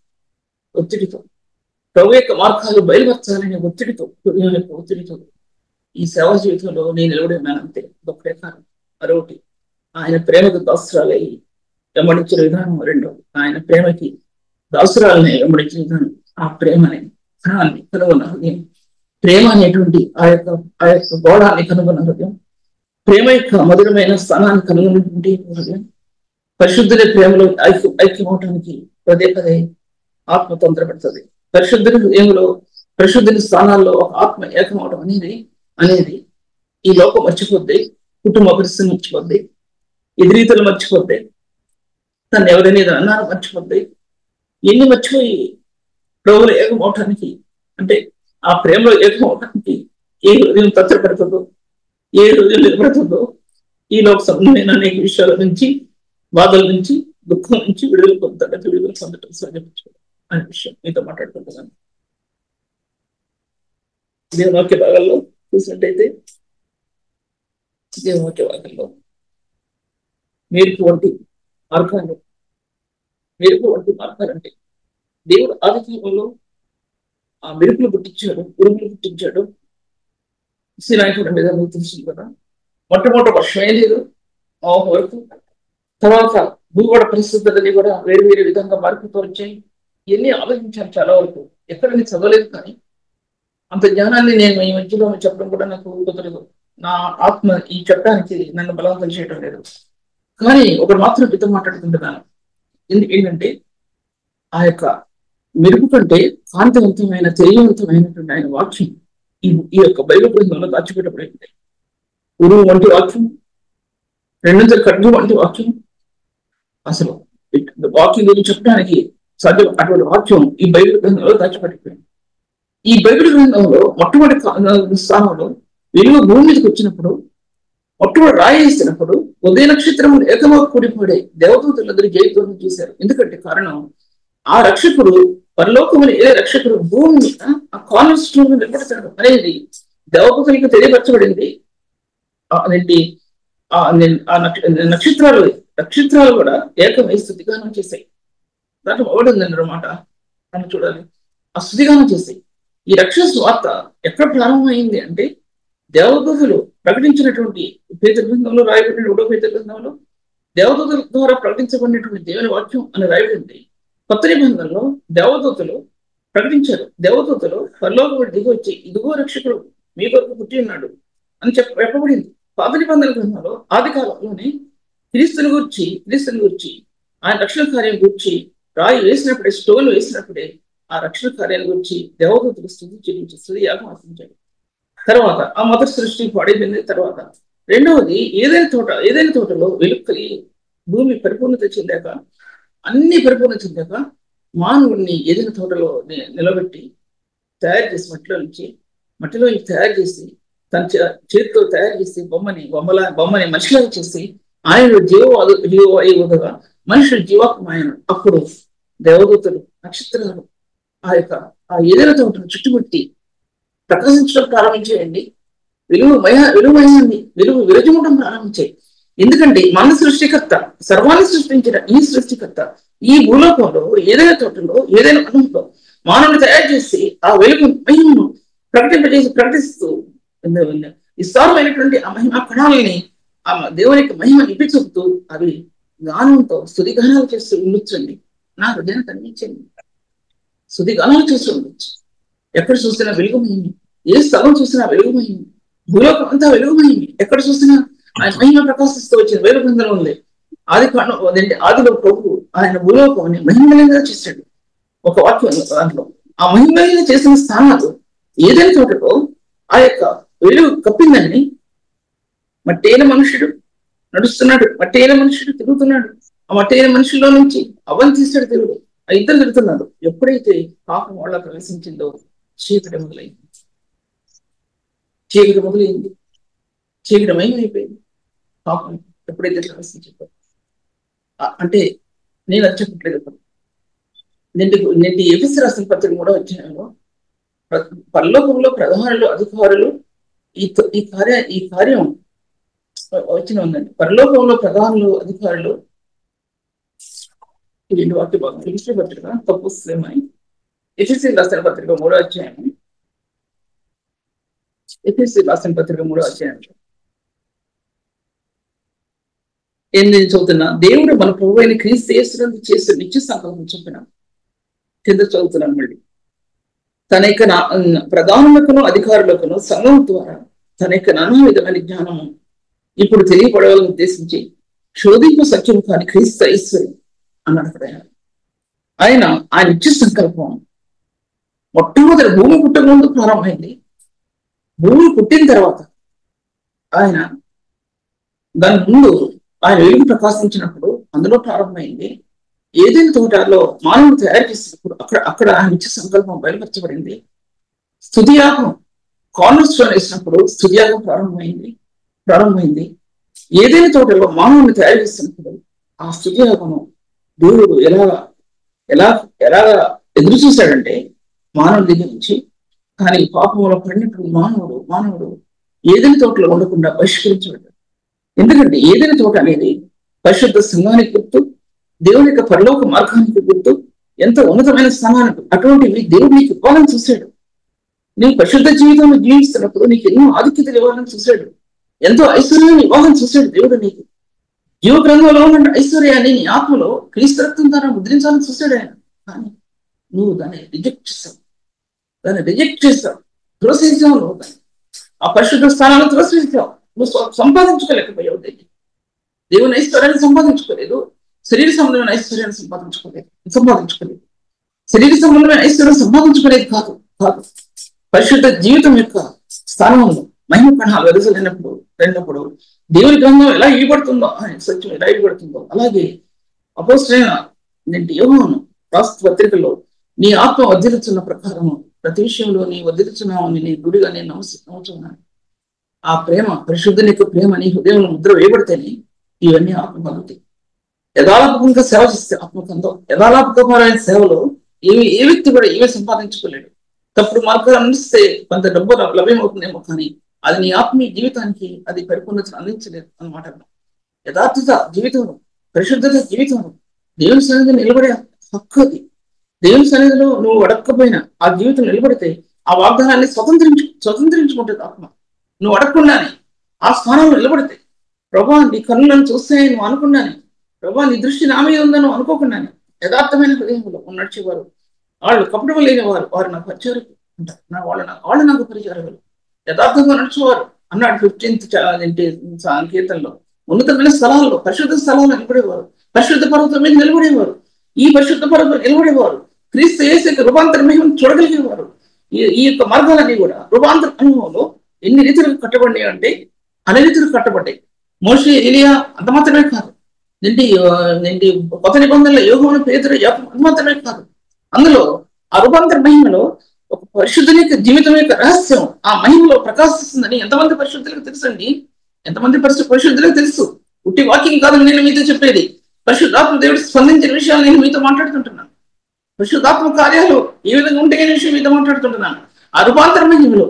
ఒత్తిడితో, ప్రభు యొక్క మార్గాలు బయలుపరచాలనే ఒత్తిడితో ఈ సేవా జీవితంలో నేను నిలబడి ఉన్నానంతే. గొప్పే కారణం మరొకటి, ఆయన ప్రేమకు దాసురాలై వెంబడించిన విధానం. 2, ఆయన ప్రేమకి దాసురాలని వెంబడించిన విధానం. ఆ ప్రేమని ప్రాణాన్ని కనుగొన్న హృదయం, ప్రేమ అనేటువంటి ఆ యొక్క గోడాన్ని కనుగొన్న హృదయం, ప్రేమ యొక్క మధురమైన స్థానాన్ని కనుగొన్నటువంటి హృదయం, పరిశుద్ధుల ప్రేమలో ఐక్యమవటానికి పదే ఆత్మ తొందరపడుతుంది. పరిశుద్ధుని హృదయంలో, పరిశుద్ధుని స్థానాల్లో ఒక ఆత్మ ఏకమవడం అనేది ఈ లోకం మర్చిపోద్ది, కుటుంబ పరిస్థితి మర్చిపోద్ది, ఎదురీతలు మర్చిపోద్ది, తను ఎవరైనా అన్నారు మర్చిపోద్ది. ఎన్ని మర్చిపోయి ప్రభువులు ఏకమవటానికి, అంటే ఆ ప్రేమలో ఏకమవటానికి ఏ హృదయం తత్తరపడుతుందో, ఏ హృదయం నిలబడుతుందో, ఈ లోక సంబంధమైన అనేక విషయాల నుంచి, బాధల నుంచి, దుఃఖం నుంచి విడుదల పొందటం సాధ్యపరచుకోవడం అనే విషయం మీతో మాట్లాడుకుంటున్నాను. దేవుని వాక్య భాగాల్లో చూసినట్టయితే, దేవుని వాక్య భాగాల్లో మెరుపు వంటి మార్గాలంటే దేవుడు ఆదికాలంలో ఆ మెరుపులు పుట్టించాడు, ఉరుములు పుట్టించాడు. శ్రీనాయకుడి మీద మీకు తెలుసు కదా. మొట్టమొదటి వర్షమే లేదు వరకు. తర్వాత భూగోళ పరిస్థితులన్నీ కూడా వేరు వేరు విధంగా మారిపోతూ వచ్చాయి. ఇవన్నీ ఆలోచించాను చాలా వరకు. ఎక్కడ నేను చదవలేదు, కానీ అంత జ్ఞానాన్ని నేను ఈ మధ్యలో చెప్పడం కూడా నాకు కుదరదు. నా ఆత్మ ఈ చెప్పడానికి నన్ను బలవంతం చేయడం లేదు. కానీ ఒకటి మాత్రం మీతో మాట్లాడుకుంటున్నాను. ఏంటంటే ఆ యొక్క మెరుపు కంటే కాంతివంతమైన తెలియవంతమైనటువంటి ఆయన వాక్యం ఈ యొక్క బైబిల్ గ్రంథంలో దాచిపెట్టబడింది. ఉరువు వంటి వాక్యం, రెండంతల కట్టు వంటి వాక్యం, అసలు వాక్యం గురించి చెప్పడానికి సాధ్యం అటువంటి వాక్యం ఈ బైబిల్ గ్రంథంలో దాచిపెట్టిపోయింది. ఈ బైబిల్ గ్రంథంలో మొట్టమొదటి స్థానంలో వెలుగు భూమి మీదకి వచ్చినప్పుడు, మొట్టమొదటి రాయి వేసినప్పుడు ఉదయ నక్షత్రములు ఏకమా కూడిపోడే దేవదూతలందరూ జయధ్వని చేశారు. ఎందుకంటే కారణం, ఆ రక్షకుడు పరలోకముని ఏ రక్షకుడు భూమిని ఆ కార్నర్ స్టోన్ నిలబడతాడు అనేది దేవదూతలకు తెలియపరచబడింది. అదేంటి ఆ నక్షత్రాలు కూడా ఏకమై స్తుతిగానం చేశాయి. దాంట్లో ఒకటి అన్నమాట అని చూడాలి. ఆ స్తుతిగానం చేశాయి. ఈ రక్షణ స్వార్త ఎక్కడ ప్రారంభమైంది అంటే, దేవదూతలు ప్రకటించినటువంటి పేతురు గ్రంథంలో రాయబడిన 2వ పేతురు గ్రంథంలో దేవదూతల ద్వారా ప్రకటించబడినటువంటి దేవుని వాక్యం అని రాయబడింది. కొత్త నిబంధనలో దేవదూతలు ప్రకటించారు. దేవదూతలు పరలోకం దిగి వచ్చి ఇదిగో రక్షకుడు మీ కొరకు పుట్టి ఉన్నాడు అని చెప్పబడింది. పాత నిబంధన గ్రంథంలో ఆది కాలంలోనే క్రీస్తుని గురించి ఆయన రక్షణ కార్యం గురించి రాయి వేసినప్పుడే, స్టోన్ వేసినప్పుడే ఆ రక్షణ కార్యాన్ని గురించి దేవదూతలు స్తుతి యాగం ఆశించాడు. తర్వాత ఆ మొదటి సృష్టి పాడైపోయింది. తర్వాత రెండవది ఏదైనా తోటలో వెలుగు కలిగి భూమి పరిపూర్ణత చెందాక, అన్ని పరిపూర్ణత చెందాక మానవుడిని ఏదైనా తోటలో నిలబెట్టి తయారు చేసి మట్టిలో తయారు చేసి తన చేతితో తయారు చేసి బొమ్మని మనిషిలాగా చేసి ఆయన జీవవాయువుగా మనుషులు జీవాత్మాయన. అప్పుడు దేవదూతలు నక్షత్రాలు ఆ ఏదైనా తోటను చుట్టుముట్టి ప్రకాశించడం ప్రారంభించేయండి. వెలుగు విరజమటం ప్రారంభించాయి. ఎందుకంటే మన సృష్టికర్త, సర్వాన్ని సృష్టించిన ఈ సృష్టికర్త ఈ భూలోకంలో ఏదైనా తోటలో ఏదైనా అనుభవంలో మానవుని తయారు చేసి ఆ వెలుగు మహిమను ప్రకటిస్తూ విస్తారమైనటువంటి ఆ మహిమ కణాలని ఆ దేవునికి మహిమ ఇప్పి చూపుతూ అవి గానంతో స్తుతిగానాలు చేస్తూ ఉండొచ్చండి. నా హృదయం కనిపించండి. స్తుతిగానాలు చేస్తూ ఉండొచ్చు. ఎక్కడ చూసినా వెలుగు మహిమ, ఏ స్థలం చూసినా వెలుగు మహిమ, భూలోకం అంతా వెలుగు మహిమ. ఎక్కడ చూసినా ఆయన మహిమ ప్రకాశిస్తూ వచ్చిన వేలు బృందం ఉంది. ఆదిలో ప్రభు ఆయన భూలోకాన్ని మహిమలంగా చేశాడు. ఒక వాక్యం దాంట్లో ఆ మహిమలంగా చేసిన స్థానాలు ఏదైనా చోటలో ఆ యొక్క వెలుగు కప్పిందని. మట్టైన మనుషుడు నడుస్తున్నాడు, మట్టైన మనుషుడు తిరుగుతున్నాడు. ఆ మట్టైన మనుషుల్లో నుంచి అవని తీశాడు దేవుడు. ఆ ఇద్దరు తిరుగుతున్నారు. ఎప్పుడైతే పాపం వాళ్ళ ప్రవేశించిందో చీకటి మొదలైంది. చీకటి మయమైపోయింది. పాపం ఎప్పుడైతే ప్రవేశించిందో, అంటే నేను అది చెప్పట్లేదు. నేను ఎఫెసీ రాసిన పత్రిక 3వ అధ్యాయంలో పరలోకంలో ప్రధానులు, అధికారులు ఈ కార్యం వచ్చిన ఉందండి. పరలోకంలో ప్రధానులు, అధికారులు ఇది వాక్య భాగం ఎఫెసీ పత్రిక తప్పుమని ఎఫెసీ రాసిన పత్రిక 3వ అధ్యాయం, ఎఫెసీ రాసిన పత్రిక 3వ అధ్యాయం నేను చదువుతున్నా. దేవుడు మన ప్రభు అయిన క్రీస్తు యేసునందు చేసిన నిత్య సంకల్పం చెప్పిన కింద చదువుతున్నాను. మళ్ళీ తన యొక్క ప్రధానులకును అధికారులకును సంఘం ద్వారా తన యొక్క నానా విధమైన జ్ఞానము ఇప్పుడు తెలియపడాలని ఉద్దేశించి శోధింపు సత్యం కాని క్రీస్తు ఐశ్వర్యం అన్నాడు. ఆయన నిత్య సంకల్పం మొట్టమొదటి భూమి పుట్టక ముందు ప్రారంభమైంది. భూమి పుట్టిన తర్వాత ఆయన దాని ముందు ఆయన వెలుగు ప్రకాశించినప్పుడు అందులో ప్రారంభమైంది. ఏదైనా తోటలో మానవుడు తయారు చేసినప్పుడు అక్కడ ఆయన నిత్య సంకల్పం బయలుపరచబడింది. స్తుతియాగం కార్నర్ స్టోన్ వేసినప్పుడు స్తుతియాగం ప్రారంభమైంది. ఏదైనా తోటలో మానవుని తయారు చేసినప్పుడు ఆ స్తుతియాగము దేవుడు ఎలా ఎదురు చూశాడంటే మానవుడి దగ్గర నుంచి. కానీ పాపంలో పడినప్పుడు మానవుడు ఏదైనా తోటలో ఉండకుండా బహిష్కరించబడ్డాడు. ఎందుకంటే ఏదైనా తోట అనేది పరిశుద్ధ సంఘానికి గుర్తు, దేవుని యొక్క పరలోక మార్గానికి గుర్తు, ఎంతో ఉన్నతమైన స్థానానికి అటువంటివి దేవుడు నీకు ఇవ్వాలని చూశాడు. నీకు పరిశుద్ధ జీవితంలో జీవిస్తున్నప్పుడు నీకు ఎన్నో ఆధిక్యతలు ఇవ్వాలని చూశాడు. ఎంతో ఐశ్వర్యాన్ని ఇవ్వాలని చూశాడు దేవుడు. నీకు జీవ గ్రంథంలో ఉన్న ఐశ్వర్యాన్ని నీ ఆత్మలో క్రీస్తు రక్తం ద్వారా ముద్రించాలని చూశాడు ఆయన. కానీ నువ్వు దాన్ని రిజెక్ట్ చేస్తావు, త్రోసించావు. నువ్వు దాన్ని ఆ పరిశుద్ధ స్థానాలను త్రోసించావు. నువ్వు సంపాదించుకోలేకపోయావు. దేవుని ఐశ్వర్యాన్ని సంపాదించుకోలేదు, శరీర సంబంధమైన ఐశ్వర్యాన్ని సంపాదించుకోలేదు. శరీర సంబంధమైన ఐశ్వర్యం సంపాదించుకోలేదు కాదు. పరిశుద్ధ జీవితం యొక్క స్థానంలో మహిమ కణాలు వెదజల్లినప్పుడు దేవుని గ్రంథం ఎలా ఇవ్వబడుతుందో, సత్యం ఎలా ఇవ్వబడుతుందో, అలాగే అపోస్తలుడైన యోహాను రాష్ట్ర పత్రికలో నీ ఆత్మ వర్ధిల్లుచున్న ప్రకారము ప్రతి విషయంలో నీ వర్ధిల్లుచున్నామని నీ గుడిగా నేను నమ్ముతున్నాను. ఆ ప్రేమ, పరిశుద్ధుని యొక్క ప్రేమ నీ హృదయంలో ముద్ర వేయబడితేనే ఇవన్నీ ఆత్మ పొందుతాయి. యథాలాపకంగా సేవ చేస్తే ఆత్మకంతో యథాలాపకమైన సేవలో ఏ వ్యక్తి కూడా ఏమీ సంపాదించుకోలేడు. తప్పుడు మార్గాలు అందిస్తే కొంత డబ్బు లభ్యమవుతుందేమో, కానీ అది నీ ఆత్మీయ జీవితానికి అది పరిపూర్ణతను అందించలేదు అన్నమాట. యథార్థత జీవితంలో, పరిశుద్ధత జీవితంలో దేవుని సన్నిధిలో నిలబడే హక్కు అది. దేవుని సన్నిధిలో నువ్వు అడగకపోయినా ఆ జీవితం నిలబడితే ఆ వాగ్దానాన్ని స్వతంత్రించుకుంటుంది ఆత్మ. నువ్వు అడగకుండానే ఆ స్థానంలో నిలబడితే, ప్రభా నీ కన్నులను చూస్తే నువ్వు అనుకున్నాను, ప్రభా నీ దృష్టి నా మీద ఉందని నువ్వు అనుకోకుండానే యథార్థమైన హృదయంలో నడిచేవారు, వాళ్ళు కపటం లేని వారు నాకు పరిచారకులు అంటారు. వాళ్ళు నాకు పరిచారకులు, యథార్థంగా నడిచేవారు అన్నాడు 15th సంకీర్తనలో. ఉన్నతమైన స్థలాల్లో, పరిశుద్ధ స్థలాల్లో నిలబడేవారు, పరిశుద్ధ పర్వతం మీద నిలబడేవారు. ఈ పరిశుద్ధ పర్వతం నిలబడేవారు క్రీస్తు యేసు యొక్క రూపాంతర మహిమను చూడగలిగేవారు. ఈ యొక్క మార్గాలన్నీ కూడా రూపాంతర అనుభవంలో ఎన్ని రీతులకు కట్టబడినాయి అంటే అన్ని రీతులకు కట్టబడ్డాయి. మోషే, ఎలియా అంత మాత్రమే కాదు, కొత్త నిబంధనల యోహోను, పేతురు, యాకోబు మాత్రమే కాదు. అందులో ఆ రూపాంతర మహిమలో ఒక పరిశుద్ధుని యొక్క జీవితం యొక్క రహస్యం ఆ మహిమలో ప్రకాశిస్తుందని ఎంతమంది పరిశుద్ధులకు తెలుసండి? ఎంతమంది పరిశుద్ధులకు తెలుసు? ఉట్టి వాక్యం కాదు నేను మీతో చెప్పేది. పరిశుద్ధాత్మ దేవుడు స్పందించిన విషయాలు నేను మీతో మాట్లాడుతుంటున్నాను. పరిశుద్ధాత్మ కార్యాలు ఏ విధంగా ఉంటే విషయం మీతో మాట్లాడుతుంటున్నాను. ఆ రూపాంతర మహిమలో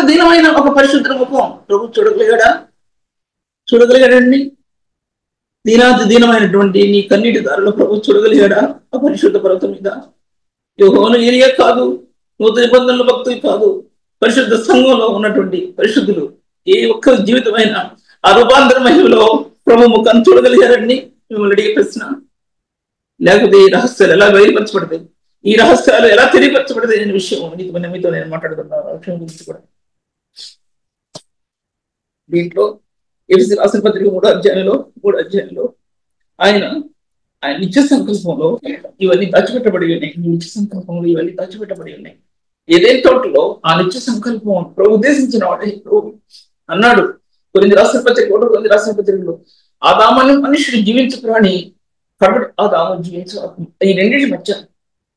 దీనమైన ఒక పరిశుద్ధ ముఖం ప్రభు చూడగలిగాడండి. దీనమైనటువంటి నీ కన్నీటి దారిలో ప్రభు చూడగలిగాడా ఆ పరిశుద్ధ పర్వతం మీద? యోహోను, ఎలియా కాదు, నూతన నిబంధనల భక్తులు కాదు, పరిశుద్ధ సంఘంలో ఉన్నటువంటి పరిశుద్ధులు ఏ ఒక్క జీవితమైన ఆ రూపాంతర మహిమలో ప్రభు ముఖాన్ని చూడగలిగారండి? మిమ్మల్ని అడిగే ప్రశ్న. లేకపోతే ఈ రహస్యాలు ఎలా బయలుపరచబడతాయి, ఈ రహస్యాలు ఎలా తెలియపరచబడతాయి అనే విషయం మీతో నేను మాట్లాడుతున్నాను. విషయం గురించి కూడా దీంట్లో ఎఫెసీ రాసిన పత్రిక 3వ అధ్యాయంలో ఆయన నిత్య సంకల్పంలో ఇవన్నీ దాచిపెట్టబడి ఉన్నాయి. నిత్య సంకల్పంలో ఇవన్నీ దాచిపెట్టబడి ఉన్నాయి. ఏదైనా తోటలో ఆ నిత్య సంకల్పం ప్రభు ఉద్దేశించిన వాడే ప్రభు అన్నాడు. కొన్ని రాసిన పత్రికలో ఆదామని మనుషుడు జీవించు ప్రాణి కాబట్టి ఆదాము జీవించు.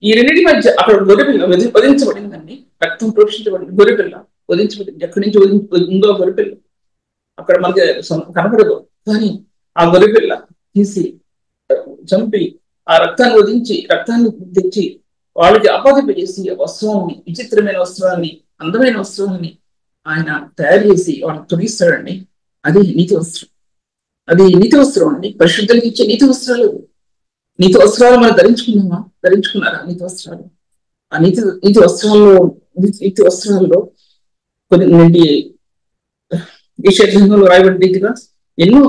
ఈ రెండింటి మధ్య అక్కడ గొర్రెపిల్ల వధించబడిందండి. రక్తం ప్రోక్షించబడింది. గొర్రెపిల్ల వధించబడింది. ఎక్కడి నుంచి ఉందో గొర్రెపిల్ల అక్కడ మనకి కనపడదు, కానీ ఆ గొర్రెపిల్ల తీసి చంపి ఆ రక్తాన్ని వధించి రక్తాన్ని తెచ్చి వాళ్ళకి ఆపాదింపజేసి ఆ వస్త్రాన్ని, విచిత్రమైన వస్త్రాన్ని, అందమైన వస్త్రాన్ని ఆయన తయారు చేసి వాళ్ళకి తొడిగిస్తాడండి. అది నీతి వస్త్రం. అది నీతి వస్త్రం అండి. పరిశుద్ధులకి ఇచ్చే నీతి వస్త్రాలు. నీతి వస్త్రాలు మనం ధరించుకున్నారా? నీతి వస్త్రాలు. ఆ నీతి వస్త్రాల్లో కొన్ని ఈశ్వరంలో రాయబడిన రీతిగా ఎన్నో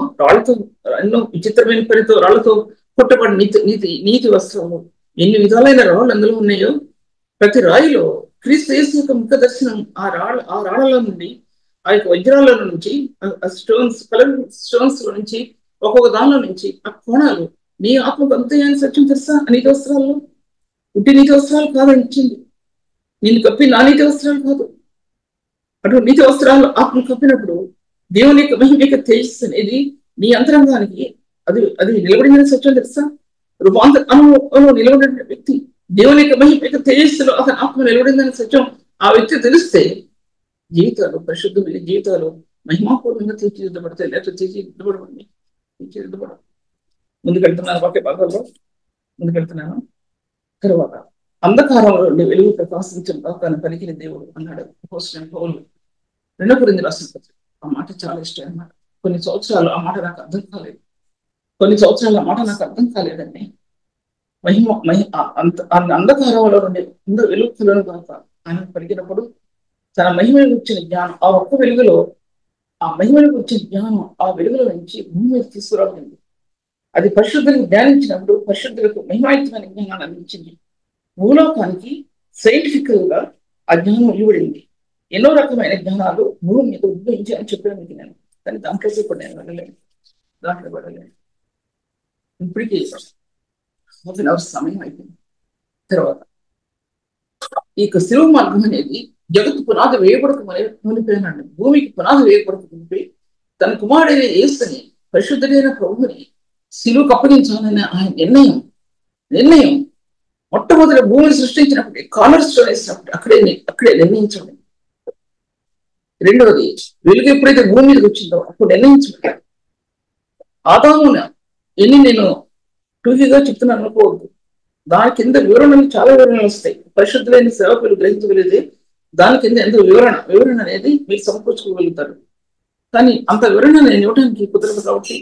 విచిత్రమైన పేరుతో రాళ్లతో కొట్టబడిన నీతి వస్త్రాలు, ఎన్ని విధాలైన రాళ్ళు అందులో ఉన్నాయో. ప్రతి రాయిలో క్రీస్తు యేసు యొక్క ముఖ దర్శనం ఆ రాళ్లలో నుండి, ఆ యొక్క వజ్రాల నుంచి, స్టోన్స్ లో నుంచి, ఒక్కొక్క దానిలో నుంచి ఆ కోణాలు నీ ఆత్మకు అంతేయని సత్యం తెలుసా? నీతి వస్త్రాల్లో ఉట్టి నీతి వస్త్రాలు కాదని ఇచ్చింది. నిన్ను కప్పి నా నీతి వస్త్రాలు కాదు. అటు నీతి వస్త్రాలు ఆత్మ కప్పినప్పుడు దేవుని యొక్క మహిమ యొక్క తేజస్సు అనేది నీ అంతరంగానికి అది నిలబడిందని సత్యం తెలుసా? రూపాంతర అనుభవంలో నిలబడిన వ్యక్తి దేవుని యొక్క మహిమ యొక్క తేజస్సులో అతని ఆత్మ నిలబడిందని సత్యం ఆ వ్యక్తి తెలిస్తే జీవితాలు, పరిశుద్ధమైన జీవితాలు మహిమాపూర్వంగా తీర్చిదిద్దబడతాయి. లేకపోతే తీర్చిదిద్దబడ ముందుకెళ్తున్నాను. వాక్య భాగాల్లో ముందుకెళ్తున్నాను. తర్వాత అంధకారంలో వెలుగు ప్రకాశించడం తను పలికిన దేవుడు అన్నాడు అపోస్తలుడైన పౌలు 2 కొరింథీయులకు రాసిన పత్రిక. ఆ మాట చాలా ఇష్టం అన్నమాట. కొన్ని సంవత్సరాలు ఆ మాట నాకు అర్థం కాలేదు. అండి. అంత అంధకారంలో నుండి వెలుగులను కాక ఆయన పలికినప్పుడు తన మహిమను వచ్చిన జ్ఞానం, ఆ ఒక్క వెలుగులో, ఆ మహిమను వచ్చిన జ్ఞానం ఆ వెలుగులో నుంచి భూమి మీద తీసుకురావడింది. అది పరిశుద్ధులకు ధ్యానించినప్పుడు పరిశుద్ధులకు మహిమాయుతమైన జ్ఞానాన్ని అందించింది. భూలోకానికి సైంటిఫిక్ గా ఆ జ్ఞానం ఇవ్వబడింది. ఎన్నో రకమైన జ్ఞానాలు భూమి మీద ఉద్భవించి అని చెప్పాను మీకు నేను. కానీ దాంట్లో ఇప్పుడు నేను వెళ్ళలేను, దాంట్లో వెళ్ళలేను. ఇప్పటికీ సమయం అయిపోయింది. తర్వాత ఈ శిలువ మార్గం అనేది జగత్తు పునాది వేయబడక మునిపోయినాడు. భూమికి పునాది వేయబడక మునిపోయి తన కుమారుడైన యేసుని, పరిశుద్ధుడైన ప్రభువుని శిలువకు అప్పగించాలనే ఆయన నిర్ణయం మొట్టమొదటి భూమిని సృష్టించినప్పుడు, కార్నర్ స్టోన్ వేసినప్పుడు అక్కడే నిర్ణయించండి. రెండవది, వెలుగు ఎప్పుడైతే భూమి మీదకి వచ్చిందో అప్పుడు నిర్ణయించబడ్డాడు. ఆదామున ఎన్ని నేను టూకీగా చెప్తున్నాను అనుకోవద్దు. దాని కింద వివరణలు చాలా వివరణలు వస్తాయి. పరిశుద్ధులైన సేవకులు గ్రహించగలిగితే దాని కింద ఎంత వివరణ అనేది మీరు సమకూర్చుకోగలుగుతారు. కానీ అంత వివరణ నేను ఇవ్వడానికి కుదరదు కాబట్టి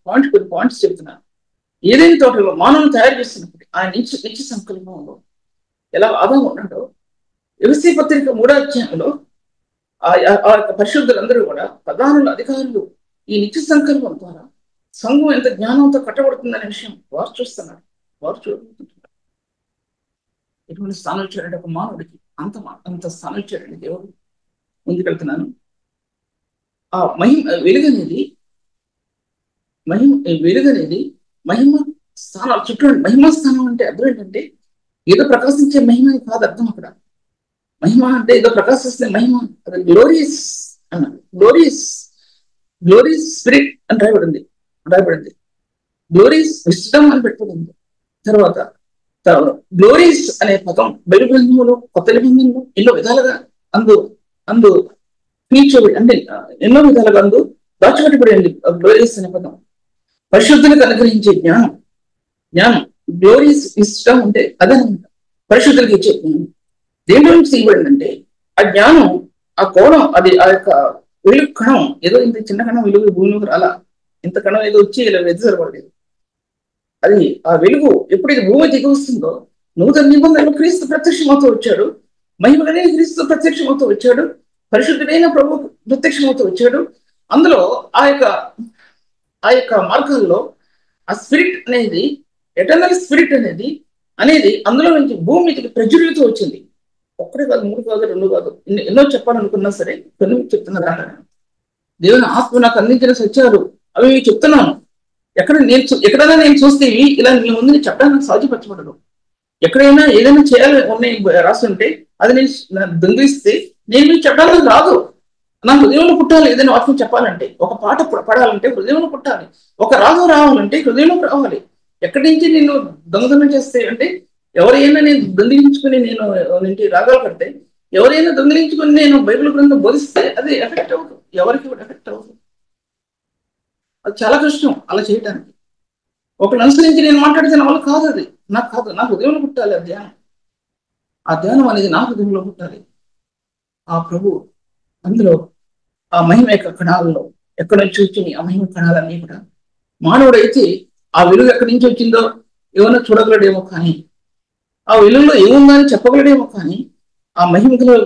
కొన్ని పాయింట్స్ చెప్తున్నాను. ఏదైనా తోటలో మానవులు తయారు చేస్తున్నప్పుడు ఆయన నిత్య సంకల్పంలో ఎలా ఆదాము ఉన్నాడో, ఎఫెసీ పత్రిక 3వ అధ్యాయంలో ఆ యొక్క పరిశుద్ధులందరూ కూడా ప్రధానులు, అధికారులు ఈ నిత్య సంకల్పం ద్వారా సంఘం ఎంత జ్ఞానంతో కట్టబడుతుందనే విషయం వారు చూస్తున్నారు, వారు చూడబోతుంటున్నారు. ఎటువంటి స్థానం ఇచ్చాడంటే ఒక మానవుడికి అంత స్థానం ఇచ్చాడండి దేవుడు. ముందుకెళ్తున్నాను. ఆ వెలుగనేది మహిమ స్థానాలు చుట్టూ. మహిమా స్థానం అంటే అర్థం ఏంటంటే ఏదో ప్రకాశించే మహిమ కాదు అర్థం. అక్కడ మహిమ అంటే ఏదో ప్రకాశిస్తే మహిమ, అది గ్లోరియస్ అన్నాడు. గ్లోరియస్ స్పిరిట్ అని రాయబడింది. గ్లోరియస్ విస్డమ్ అని పెట్టుకుంది. తర్వాత గ్లోరియస్ అనే పదం బైబిల్ గ్రంథంలో, కొత్త నిబంధనలో ఎన్నో విధాలుగా అందు ఫీచర్ అంటే ఎన్నో విధాలుగా దాచిపెట్టబడింది. గ్లోరియస్ అనే పదం పరిశుద్ధులకు అనుగ్రహించే జ్ఞానం. గ్లోరియస్ ఇష్టం అంటే అదనమాట, పరిశుద్ధులకు ఇచ్చే జ్ఞానం. దేని గురించి తీయబడిందంటే ఆ జ్ఞానం, ఆ కోణం, అది ఆ యొక్క వెలుగు కణం. ఏదో ఇంత చిన్న కణం వెలుగు భూమిలోకి రాలా, ఇంత కణం ఏదో వచ్చి ఇలా వెదజరపడలేదు. అది ఆ వెలుగు ఎప్పుడైతే భూమి దిగి వస్తుందో, నూతన నిబంధనలు క్రీస్తు ప్రత్యక్షమవుతూ వచ్చాడు, మహిమలనే క్రీస్తు ప్రత్యక్షమవుతూ వచ్చాడు, పరిశుద్ధుడైన ప్రభు ప్రత్యక్షమవుతూ వచ్చాడు. అందులో ఆ యొక్క మార్గాల్లో ఆ స్పిరిట్ అనేది, ఎటర్నల్ స్పిరిట్ అనేది అందులో నుంచి భూమి మీదకి ప్రజ్వలితూ వచ్చింది. ఒక్కడే కాదు, 3 కాదు, 2 కాదు, ఎన్నో చెప్పాలనుకున్నా సరే కొన్ని చెప్తున్నా. దేవుని ఆత్మ నాకు అందించిన సత్యాలు అవి చెప్తున్నాను. ఎక్కడైనా నేను చూస్తే ఇలా మీ ముందు చెప్పడానికి సాధ్యపరచబడదు. ఎక్కడైనా ఏదైనా చేయాలి ఉన్నాయి రాస్తుంటే అది నేను దొంగిలిస్తే నేను మీకు చెప్పడానికి రాదు. నా హృదయంలో పుట్టాలి. ఏదైనా వాక్యం చెప్పాలంటే, ఒక పాట పడాలంటే హృదయంలో పుట్టాలి, ఒక రాగం రావాలంటే హృదయంలో రావాలి. ఎక్కడి నుంచి నేను దొంగతనం చేస్తే అంటే, ఎవరైనా నేను దొంగిలించుకుని నేను రాగాలు పడితే, ఎవరైనా దొంగిలించుకుని నేను బైబిల్ గ్రంథం బోధిస్తే అది ఎఫెక్ట్ అవ్వదు, ఎవరికి ఎఫెక్ట్ అవ్వదు. అది చాలా కష్టం అలా చేయటానికి. ఒకరిని అనుసరించి నేను మాట్లాడితే నా వల్ల కాదు. అది నాకు కాదు, నా హృదయంలో పుట్టాలి ఆ ధ్యానం. ఆ ధ్యానం అనేది నా హృదయంలో పుట్టాలి. ఆ ప్రభు అందులో ఆ మహిమ యొక్క కణాలలో ఎక్కడ నుంచి వచ్చింది ఆ మహిమ కణాలన్నీ కూడా. మానవుడైతే ఆ వెలుగు ఎక్కడి నుంచి వచ్చిందో ఏమన్నా చూడగలడేమో, కానీ ఆ వెలుగులో ఏముందని చెప్పగలడేమో, కానీ ఆ మహిమలో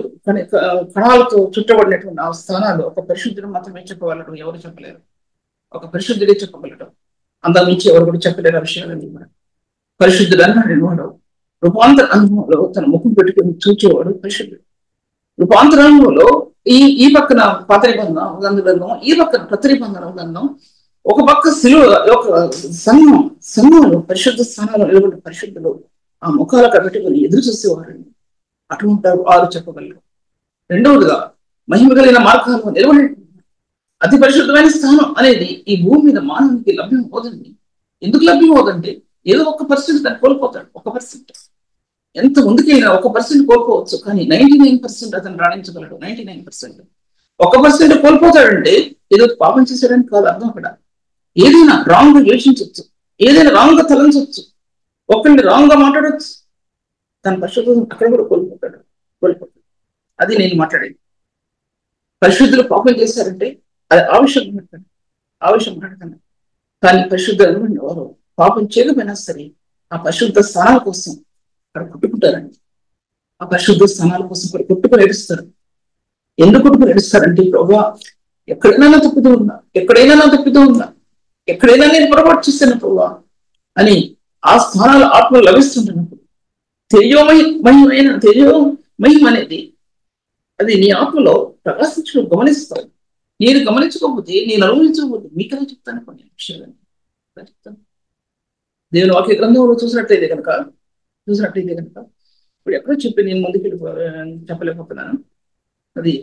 కణాలతో చుట్టబడినటువంటి ఆ స్థానాలు ఒక పరిశుద్ధుడు మాత్రమే చెప్పగలడు, ఎవరు చెప్పలేరు. ఒక పరిశుద్ధుడే చెప్పగలడు, అందా నుంచి ఎవరు కూడా చెప్పలేరు ఆ విషయాలన్నీ కూడా. పరిశుద్ధుడు అన్నాడు వాడు. రూపాంతర అనుభవంలో తన ముఖం పెట్టుకుని చూచేవాడు పరిశుద్ధుడు. రూపాంతరంలో ఈ పక్కన పాత నిబంధన గ్రంథం, ఈ పక్కన కొత్త నిబంధన గ్రంథం. ఒక పక్క శిలువ, ఒక సంఘంలో పరిశుద్ధ స్థానాలు నిలబడి పరిశుద్ధులు ఆ ముఖాల పెట్టుకుని ఎదురు చూసేవారండి. అటువంటి వారు చెప్పగలరు. రెండవదిగా మహిమ కలిగిన మార్గాలను నిలబడి అతి పరిశుద్ధమైన స్థానం అనేది ఈ భూమి మీద మానవునికి లభ్యం అవుతుంది. ఎందుకు లభ్యం అవుతుందంటే ఏదో 1% దాన్ని కోల్పోతాడు. 1% ఎంత ముందుకైనా 1% కోల్పోవచ్చు, కానీ 99% అతను రాణించగలడు. 99% 1% కోల్పోతాడంటే ఏదో పాపం చేశాడని కాదు అర్థం. అక్కడ ఏదైనా రాంగ్ గా యోచించవచ్చు, ఏదైనా రాంగ్ గా తలంచవచ్చు, ఒకరిని రాంగ్ గా మాట్లాడవచ్చు, తన పరిశుద్ధం అక్కడ కూడా కోల్పోతాడు. అది నేను మాట్లాడేది. పరిశుద్ధులు పాపం చేశారంటే అది ఆవిషయం మాట్లాడతాను. కానీ పరిశుద్ధులు వారు పాపం చేయకపోయినా సరే ఆ పరిశుద్ధ స్థానాల కోసం అక్కడ కొట్టుకుంటారండి. ఆ పరిశుద్ధ స్థానాల కోసం కొట్టుకుని ఏడుస్తారు. ఎందుకు కొట్టుకుని ఏడుస్తారంటే, ప్రభా ఎక్కడైనా నా తప్పుతూ ఉందా, ఎక్కడైనా నా తప్పుతూ ఉందా, ఎక్కడైనా నేను పొరపాటు చేశాను ప్రభా అని ఆ స్థానాలు ఆత్మలు లభిస్తుంటున్నప్పుడు తేజోమహిమ అనేది అది నీ ఆత్మలో ప్రకాశించడం గమనిస్తాను. నేను గమనించకపోతే, నేను అనుభవించకపోతే మీకనే చెప్తాను కొన్ని విషయాలని చెప్తాను. దేవుని వాక్య గ్రంథంలో చూసినట్లయితే కనుక ఇప్పుడు ఎక్కడో చెప్పి నేను ముందుకు చెప్పలేకపోతున్నాను. అది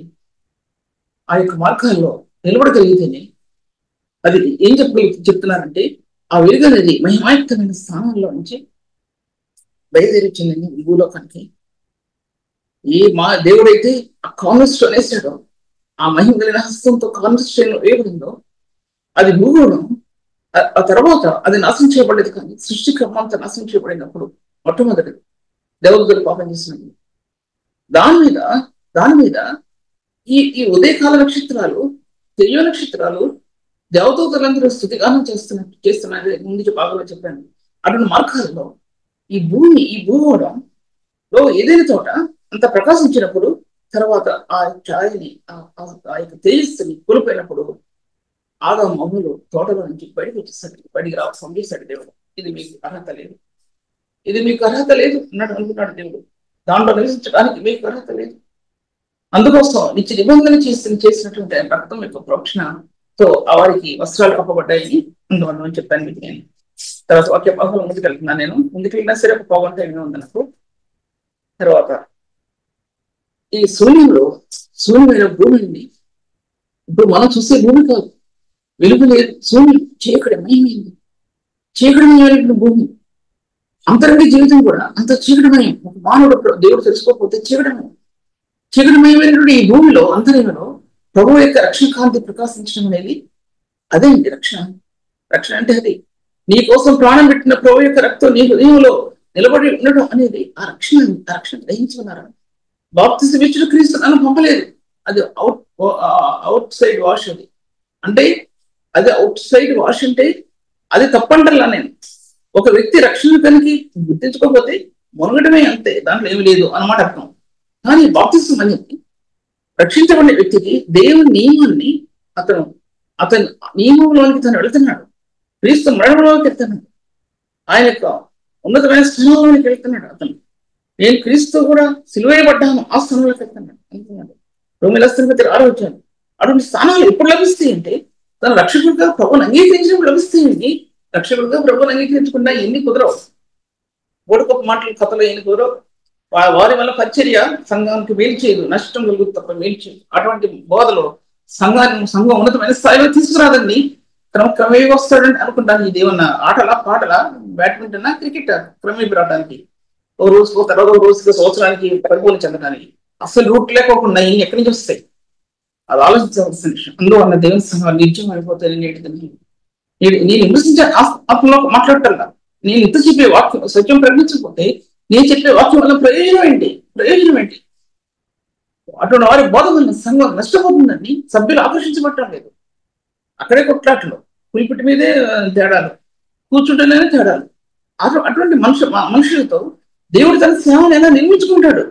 ఆ యొక్క మార్గాల్లో నిలబడగలిగితేనే అది ఏం చెప్తున్నారంటే, ఆ వెలుగు అనేది మహిమాయుక్తమైన స్థానంలో నుంచి బయలుదేరించిందని ఈ భూలోకానికి. దేవుడైతే ఆ కాన్వెస్టోన్ వేసాడో, ఆ మహిమ కలిగిన హస్తంతో కాన్వెస్టోన్ వేయబడిందో, అది భూగోళం ఆ తర్వాత అది నాశనం చేయబడేది. కానీ సృష్టి క్రమంతో నాశనం చేయబడినప్పుడు మొట్టమొదటి దేవదూతలు పాపం చేసినప్పుడు దాని మీద ఈ ఉదయకాల నక్షత్రాలు, తెలియ నక్షత్రాలు దేవదూతలందరూ స్తుతిగానం చేస్తున్నారు. ముందుకి భాగంలో చెప్పాను. అటువంటి మార్గాల్లో ఈ భూగోళంలో ఏదైనా చోట అంత ప్రకాశించినప్పుడు తర్వాత ఆ ఛాయని ఆ యొక్క తేజస్సుని కోల్పోయినప్పుడు ఆదాము అవ్వలు తోటలో నుంచి బయటకు వచ్చేసాడు. బయటికి సంజేశాడు దేవుడు. ఇది మీకు అర్హత లేదు అన్నాడు అనుకున్నాడు దేవుడు. దాంట్లో నివసించడానికి మీకు అర్హత లేదు. అందుకోసం నిత్య నిబంధన చేసినటువంటి రక్తం యొక్క ప్రోక్షణతో వారికి వస్త్రాలు కప్పబడ్డాయని అందువల్ల చెప్పాను మీకు. నేను తర్వాత వాక్య భాగంలో ముందుకెళ్తున్నాను. నేను ముందుకెళ్ళినా సరే ఒక పోగంట ఏమీ ఉంది నాకు. తర్వాత ఈ శూన్యమైన భూమి ఉంది. ఇప్పుడు మనం చూసే భూమి కాదు, వెలుగు లేదు, శూన్యం, చీకటమైంది. చీకటమైన భూమి, అంతరంగ జీవితం కూడా అంత చీకటమయం. ఒక మానవుడు దేవుడు తెలుసుకోకపోతే చీకటమయమైనటువంటి ఈ భూమిలో అంతరంగంలో ప్రభు యొక్క రక్షణ కాంతి ప్రకాశించడం అనేది అదే అండి రక్షణ. అంటే అది నీ కోసం ప్రాణం పెట్టిన ప్రభు యొక్క రక్తం నీ హృదయంలో నిలబడి ఉండడం అనేది ఆ రక్షణ గ్రహించుకున్నారా? బాప్తిసం ఇచ్చిన క్రీస్తు నన్ను పంపలేదు. అది అవుట్ సైడ్ వాష్. అది అవుట్ సైడ్ వాష్ అంటే అది తప్పంటల్లా. నేను ఒక వ్యక్తి రక్షణ కనుక గుర్తించుకోకపోతే మునగడమే, అంతే, దాంట్లో ఏమి లేదు అన్నమాట అర్థం. కానీ బాప్తిసం అనేది రక్షించబడిన వ్యక్తికి దేవుని నియమాన్ని అతను నియమంలోనికి తను వెళ్తున్నాడు. క్రీస్తు మరణంలోకి వెళ్తున్నాడు. ఆయన యొక్క ఉన్నతమైన స్థానంలోకి వెళ్తున్నాడు. నేను క్రీస్తు కూడా సిలువేయబడ్డాను, ఆ స్థానంలోకి వెళ్తున్నాడు అనుకున్నాడు. రోమిల 6 వచ్చాను. అటువంటి స్థానాలు ఎప్పుడు లభిస్తాయి అంటే తన రక్షకుడిగా ప్రభువుని అంగీకరించినప్పుడు లభిస్తాయండి. రక్షకుడిగా ప్రభువుని అంగీకరించకుండా ఎన్ని కుదరవు. ఓడికొక మాటలు కథలు ఎన్ని కుదరవు. వారి వల్ల పరిచర్య సంఘానికి మేలు చేయదు, నష్టం కలుగుతుంది తప్ప మేలు చేయదు. అటువంటి బోధలో సంఘం ఉన్నతమైన స్థాయిలో తీసుకురాదండి. క్రమే వస్తాడని అనుకుంటాను. ఇది ఏమన్నా ఆటలా, పాటలా, బ్యాడ్మింటన్, క్రికెట్ క్రమేపీ రావడానికి ఓ రోజుకో తర్వాత రోజుకో సంవత్సరానికి పరిపూర్ణ చెందడానికి అసలు రూట్ లేకోకుండా ఇన్ని ఎక్కడి నుంచి వస్తాయి? అది ఆలోచించవలసిన విషయం. అందువల్ల దేవుని సంఘాలు నిర్జయం అయిపోతాయి. నేను విమర్శించే ఆత్మలో మాట్లాడటల్లా, నేను ఇంత చెప్పే వాక్యం సత్యం ప్రకటించకపోతే నేను చెప్పే వాక్యం వల్ల ప్రయోజనం ఏంటి? అటువంటి వారి బోధ వల్ల సంఘం నష్టపోతుందని సభ్యులు ఆకర్షించబట్టడం లేదు. అక్కడే కొట్లాటలు, పులిపిటి మీదే తేడాలు, కూర్చుంటేనే తేడాలు. అటువంటి మనుషులతో దేవుడు తన సేవను ఎలా నిర్మించుకుంటాడు?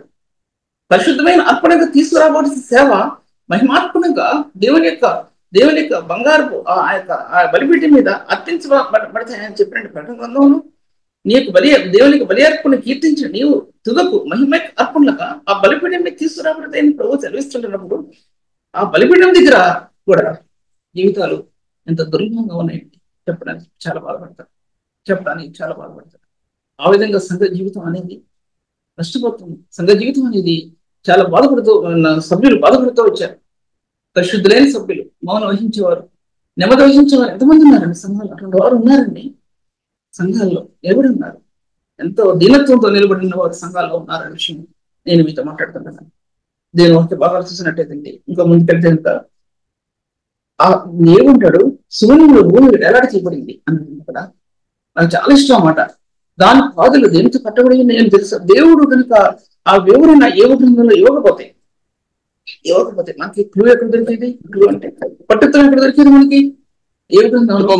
పరిశుద్ధమైన అర్పణగా తీసుకురాబడిన సేవ మహిమార్పణగా దేవుని యొక్క బంగారపు ఆ బలిపీఠం మీద అర్పించబడతాయని చెప్పినట్టు ప్రకటన గ్రంథంలో నీకు దేవునికి బలి అర్పణ కీర్తించిన నీవు తుదకు మహిమ అర్పణలుగా ఆ బలిపీఠం మీద తీసుకురాబడతాయని ప్రభు సెలవిస్తుంటున్నప్పుడు ఆ బలిపీఠం దగ్గర కూడా జీవితాలు ఎంత దుర్గంగా ఉన్నాయండి. చెప్పడానికి చాలా బాధపడతారు. ఆ విధంగా సంఘ జీవితం అనేది నష్టపోతుంది. సంఘ జీవితం అనేది చాలా సభ్యులు బాధపడుతూ వచ్చారు. పరిశుద్ధులైన సభ్యులు, మౌనం వహించేవారు, నెమ్మది వహించేవారు ఎంతమంది ఉన్నారండి సంఘాలు? అటువంటి వారు ఉన్నారండి సంఘాల్లో. ఎవరు ఉన్నారు? ఎంతో దీనత్వంతో నిలబడిన వారు సంఘాల్లో ఉన్నారనే విషయం నేను మీతో మాట్లాడుతున్నాను. దేని వాక్య భాగాలు చూసినట్టయితే ఇంకా ముందుకెళ్తే కనుక ఏముంటాడు? శూన్యంలో భూమి ఎలాంటి చేయబడింది అన్నది కదా నాకు చాలా ఇష్టం అన్నమాట. దాని పాదులు దేనితో కట్టబడి నేను తెలుసు. దేవుడు కనుక ఆ వివరణ యోగ గ్రంథంలో ఇవ్వకపోతే మనకి క్లూ ఎక్కడ దొరికేది? క్లూ అంటే పట్టుత్వం ఎక్కడ దొరికేది మనకి? యోగ గ్రంథంలో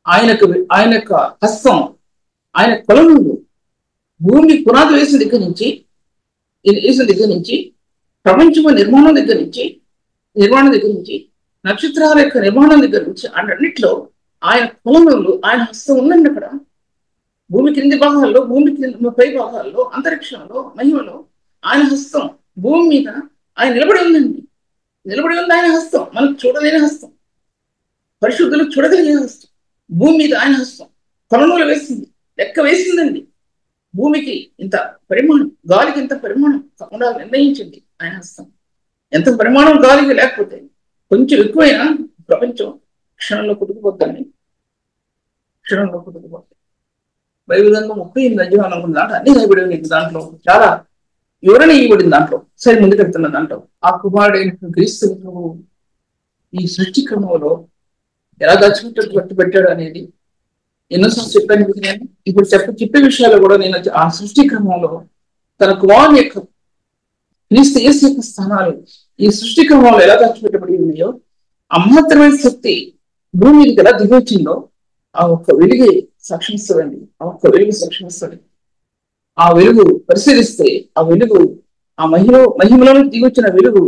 ఆయన యొక్క హస్తం ఆయన కొలనులు భూమి పునాది వేసిన దగ్గర నుంచి ప్రపంచం నిర్మాణం దగ్గర నుంచి నక్షత్రాల యొక్క నిర్మాణం దగ్గర నుంచి అన్నింటిలో ఆయన కొలనులు, ఆయన హస్తం ఉందండి. అక్కడ భూమి క్రింది భాగాల్లో, భూమి పై భాగాల్లో, అంతరిక్షంలో, మహిమలో ఆయన హస్తం భూమి మీద ఆయన నిలబడి ఉంది ఆయన హస్తం. మనకు చూడలేని హస్తం, పరిశుద్ధులు చూడగలిగే హస్తం. భూమి మీద ఆయన హస్తం కొలనులు వేసింది, లెక్క వేసిందండి. భూమికి ఇంత పరిమాణం, గాలికి ఇంత పరిమాణం ఉండాలని నిర్ణయించింది ఆయన హస్తం. ఎంత పరిమాణం గాలికి లేకపోతే కొంచెం ఎక్కువైనా ప్రపంచం క్షణంలో కుట్టుకుపోద్దండి, క్షణంలో కుట్టుకుపోతుంది. బైబిల్ గ్రంథం 38 అధ్యాయాలు అనుకున్న దాంట్లో అన్ని రాయబడి ఉంది. దాంట్లో చాలా వివరణ ఇవ్వబడింది. దాంట్లో సరే ముందుకెళ్తున్న దాంట్లో ఆ కుమారుడైన క్రీస్తు ఈ సృష్టి క్రమంలో ఎలా దాచిపెట్టు పెట్టాడు అనేది ఎన్నోసార్లు చెప్పాను మీకు. నేను ఇప్పుడు చెప్పే విషయాలు కూడా నేను ఆ సృష్టి క్రమంలో తన కుమారుని యొక్క క్రీస్తు యేసు యొక్క స్థానాలు ఈ సృష్టి క్రమంలో ఎలా దాచిపెట్టబడి ఉన్నాయో, ఆ మహత్తరమైన శక్తి భూమి మీదకి ఎలా దిగొచ్చిందో ఆ ఒక్క వెలుగే సాక్షిస్తుందండి. ఆ ఒక్క వెలుగు సాక్షిస్తుంది. ఆ వెలుగు పరిశీలిస్తే ఆ వెలుగు, ఆ మహిమలో దిగొచ్చిన వెలుగు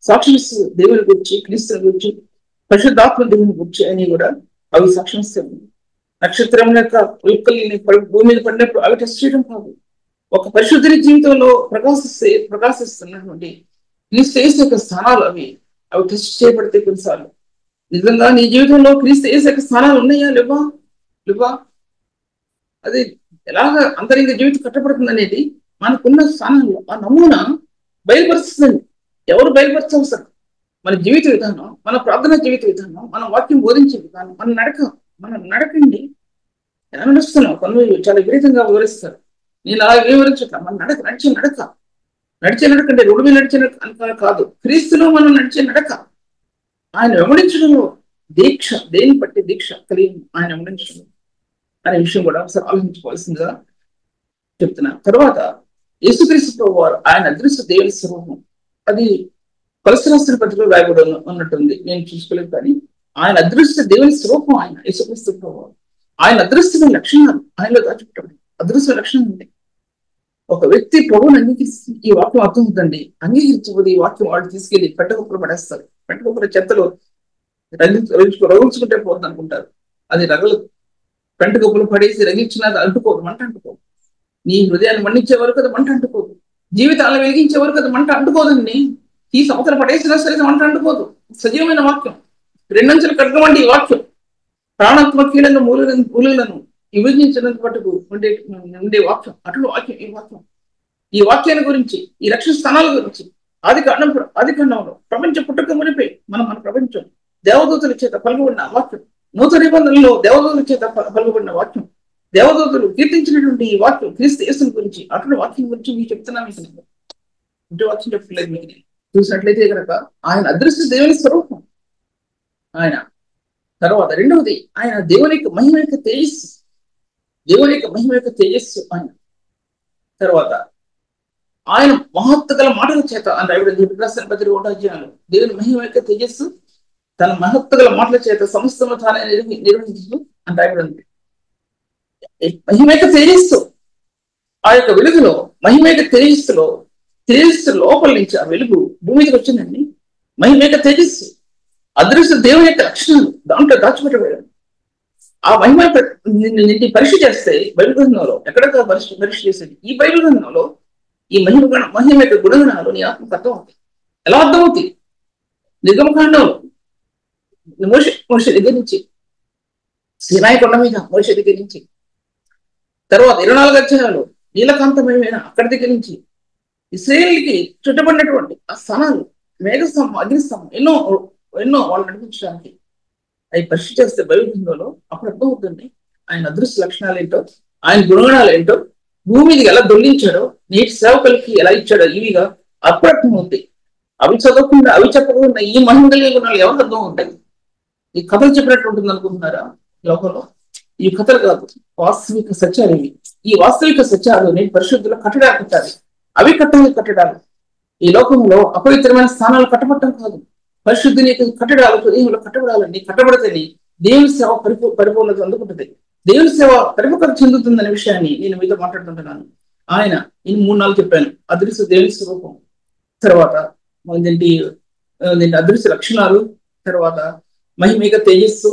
సాక్షిస్తూ దేవుని గురించి, క్రీస్తుని గురించి, పరిశుద్ధాత్మ దేవుని గురించి అని కూడా అవి సాక్షిస్తుంది. నక్షత్రం యొక్క ఉల్కల్ని భూమి మీద పడినప్పుడు అవి టెస్ట్ చేయడం కాదు. ఒక పరిశుద్ధుని జీవితంలో ప్రకాశిస్తున్నటువంటి క్రీస్తు యేసు యొక్క స్థానాలు అవి టెస్ట్ చేయబడితే కొన్నిసార్లు నిజంగా నీ జీవితంలో క్రీస్తు యేసు యొక్క స్థానాలు ఉన్నాయా లేవా అది ఎలాగా అంతరింగ జీవితం కట్టబడుతుంది అనేది మనకున్న స్థానంలో ఆ నమూనా బయలుపరుస్తుందండి. ఎవరు బయలుపరచవసరం? మన జీవిత విధానం, మన ప్రార్థన జీవిత విధానం, మన వాక్యం బోధించే విధానం, మన నడకండి. ఎలా నడుస్తున్నాం? కొందరు చాలా విపరీతంగా వివరిస్తారు. నేను అలా వివరించట్లా. మన నడిచే నడకండి. రోడ్డు మీద నడిచే నడక కాదు, క్రీస్తులో మనం నడిచే నడక. ఆయన వెంబడించడంలో దీక్ష, దేని బట్టి దీక్ష కలిగి ఆయన వెంబడించడం అనే విషయం కూడా ఒకసారి ఆలోచించుకోవాల్సిందిగా చెప్తున్నా. తర్వాత యేసుక్రీస్తు ప్రభువారు ఆయన అదృశ్య దేవుని స్వరూపం. అది కొలస్సీ పత్రికలో రాయబడి ఉన్నట్టుంది, నేను చూసుకోలేదు. కానీ ఆయన అదృశ్య దేవుని స్వరూపం ఆయన యేసుక్రీస్తు ప్రభువారు. ఆయన అదృశ్యమైన లక్షణాలు ఆయనలో దాచిపెట్టబడి అదృశ్య లక్షణం ఉంది. ఒక వ్యక్తి ప్రభువుని అంగీకరిస్తే ఈ వాక్యం అర్థం అవుతుందండి. అంగీకరించబోదు ఈ వాక్యం వాళ్ళు తీసుకెళ్లి పెట్టగొప్పలు పడేస్తారు. పెట్టగొప్పల చెత్తలో రగుల్చుకుంటే పోతుంది అనుకుంటారు. అది పెంటగొప్పలు పడేసి రగిల్చినది అంటుకోదు, మంట అంటుకోదు. నీ హృదయాన్ని మండించే వరకు అది మంట అంటుకోదు. జీవితాలను వెలిగించే వరకు అది మంట అంటుకోదండి. ఈ సంవత్సరం పడేసినా సరే మంట అంటుకోదు. సజీవమైన వాక్యం, రెండంచెలు కడగమండి ఈ వాక్యం. ప్రాణాత్మకీయంగా మూలులను విభజించినంత మటుకు ఉండే వాక్యం, అటు వాక్యం. ఈ వాక్యాన్ని గురించి, ఈ రక్షణ స్థానాల గురించి ఆది కాండంలో ప్రపంచ పుట్టుక మునిపే మన ప్రపంచం దేవదూతల చేత పలుకుబడిన వాక్యం, నూతన నిబంధనలో దేవదూతల చేత పలుకుబడిన వాక్యం, దేవదూతలు కీర్తించినటువంటి ఈ వాక్యం క్రీస్తు యేసుని గురించి, అటు వాక్యం గురించి మీకు చెప్తున్నా. మీకు ఇంటి వాక్యం చెప్పలేదు. మీకు నేను చూసినట్లయితే కనుక ఆయన అదృశ్య దేవుని స్వరూపం ఆయన. తర్వాత రెండవది ఆయన దేవుని యొక్క మహిమ యొక్క తేజస్సు ఆయన. తర్వాత ఆయన మహత్తు గల మాటల చేత అని రాయబడింది పత్రిక 1వ అధ్యాయంలో. దేవుని మహిమ యొక్క తేజస్సు తన మహత్తు గల మాటల చేత సమస్తము తానే నిర్వహించు అని రాయబడింది. మహిమ యొక్క తేజస్సు ఆ యొక్క వెలుగులో, మహిమ యొక్క తేజస్సు లోపల నుంచి ఆ వెలుగు భూమి మీదకి వచ్చిందండి. మహిమ యొక్క తేజస్సు అదృశ్య దేవుని యొక్క లక్షణాలు దాంట్లో దాచిపెట్టబడాడు. ఆ మహిమ పరీక్ష చేస్తే బైబిల్ గ్రంథంలో ఎక్కడెక్కడ పరీక్ష చేసేది ఈ బైబిల్ గ్రంథంలో ఈ మహిమ యొక్క గుణగణాలు నీ ఆత్మకు అర్థం అవుతాయి. ఎలా అర్థం అవుతాయి? నిర్గమకాండంలో మోషే దగ్గర నుంచి, సీనాయి కొండ మీద మోషే దగ్గర నుంచి, తర్వాత 24 అధ్యాయాలు నీలకాంతమయమైన అక్కడి దగ్గర నుంచి ఇశ్రాయేలుకి చుట్టబడినటువంటి ఆ స్థానాలు, మేఘస్తంభం, అగ్నిస్తంభం, ఎన్నో వాళ్ళు నడిపించడానికి అవి పరీక్ష చేస్తే బైబిల్ గ్రంథంలో అప్పుడు అర్థం అవుతుంది ఆయన అదృశ్య లక్షణాలు ఏంటో, ఆయన గుణగణాలు ఏంటో, భూమి మీదకి ఎలా దొల్లించాడో, నేటి సేవకులకి ఎలా ఇచ్చాడో ఇవిగా అప్పుడు అర్థం అవుతాయి. అవి చదవకుండా, అవి చెప్పకుండా ఈ మహిమ కలిగే గుణాలు ఎవరికి అర్థం ఉంటాయి? ఈ కథలు చెప్పినట్టు ఉంటుంది అనుకుంటున్నారా లోకంలో? ఈ కథలు కాదు, వాస్తవిక సత్యాలు ఇవి. ఈ వాస్తవిక సత్యాలు నేను పరిశుద్ధులు కట్టడాలు కట్టాలి. అవి కట్టడాలు. ఈ లోకంలో అపవిత్రమైన స్థానాలు కట్టబడటం కాదు, పరిశుద్ధుని కట్టడాలు హృదయంలో కట్టబడాలండి. కట్టబడితేనే దేవుని సేవ పరిపూర్ణత అందుకుంటుంది. దేవుని సేవ పరిపక్వత చెందుతుందనే విషయాన్ని నేను మీతో మాట్లాడుతుంటున్నాను. ఆయన నేను 3-4 చెప్పాను. అదృశ్య దేవుని స్వరూపం, తర్వాత అదృశ్య లక్షణాలు, తర్వాత మహిమేక తేజస్సు,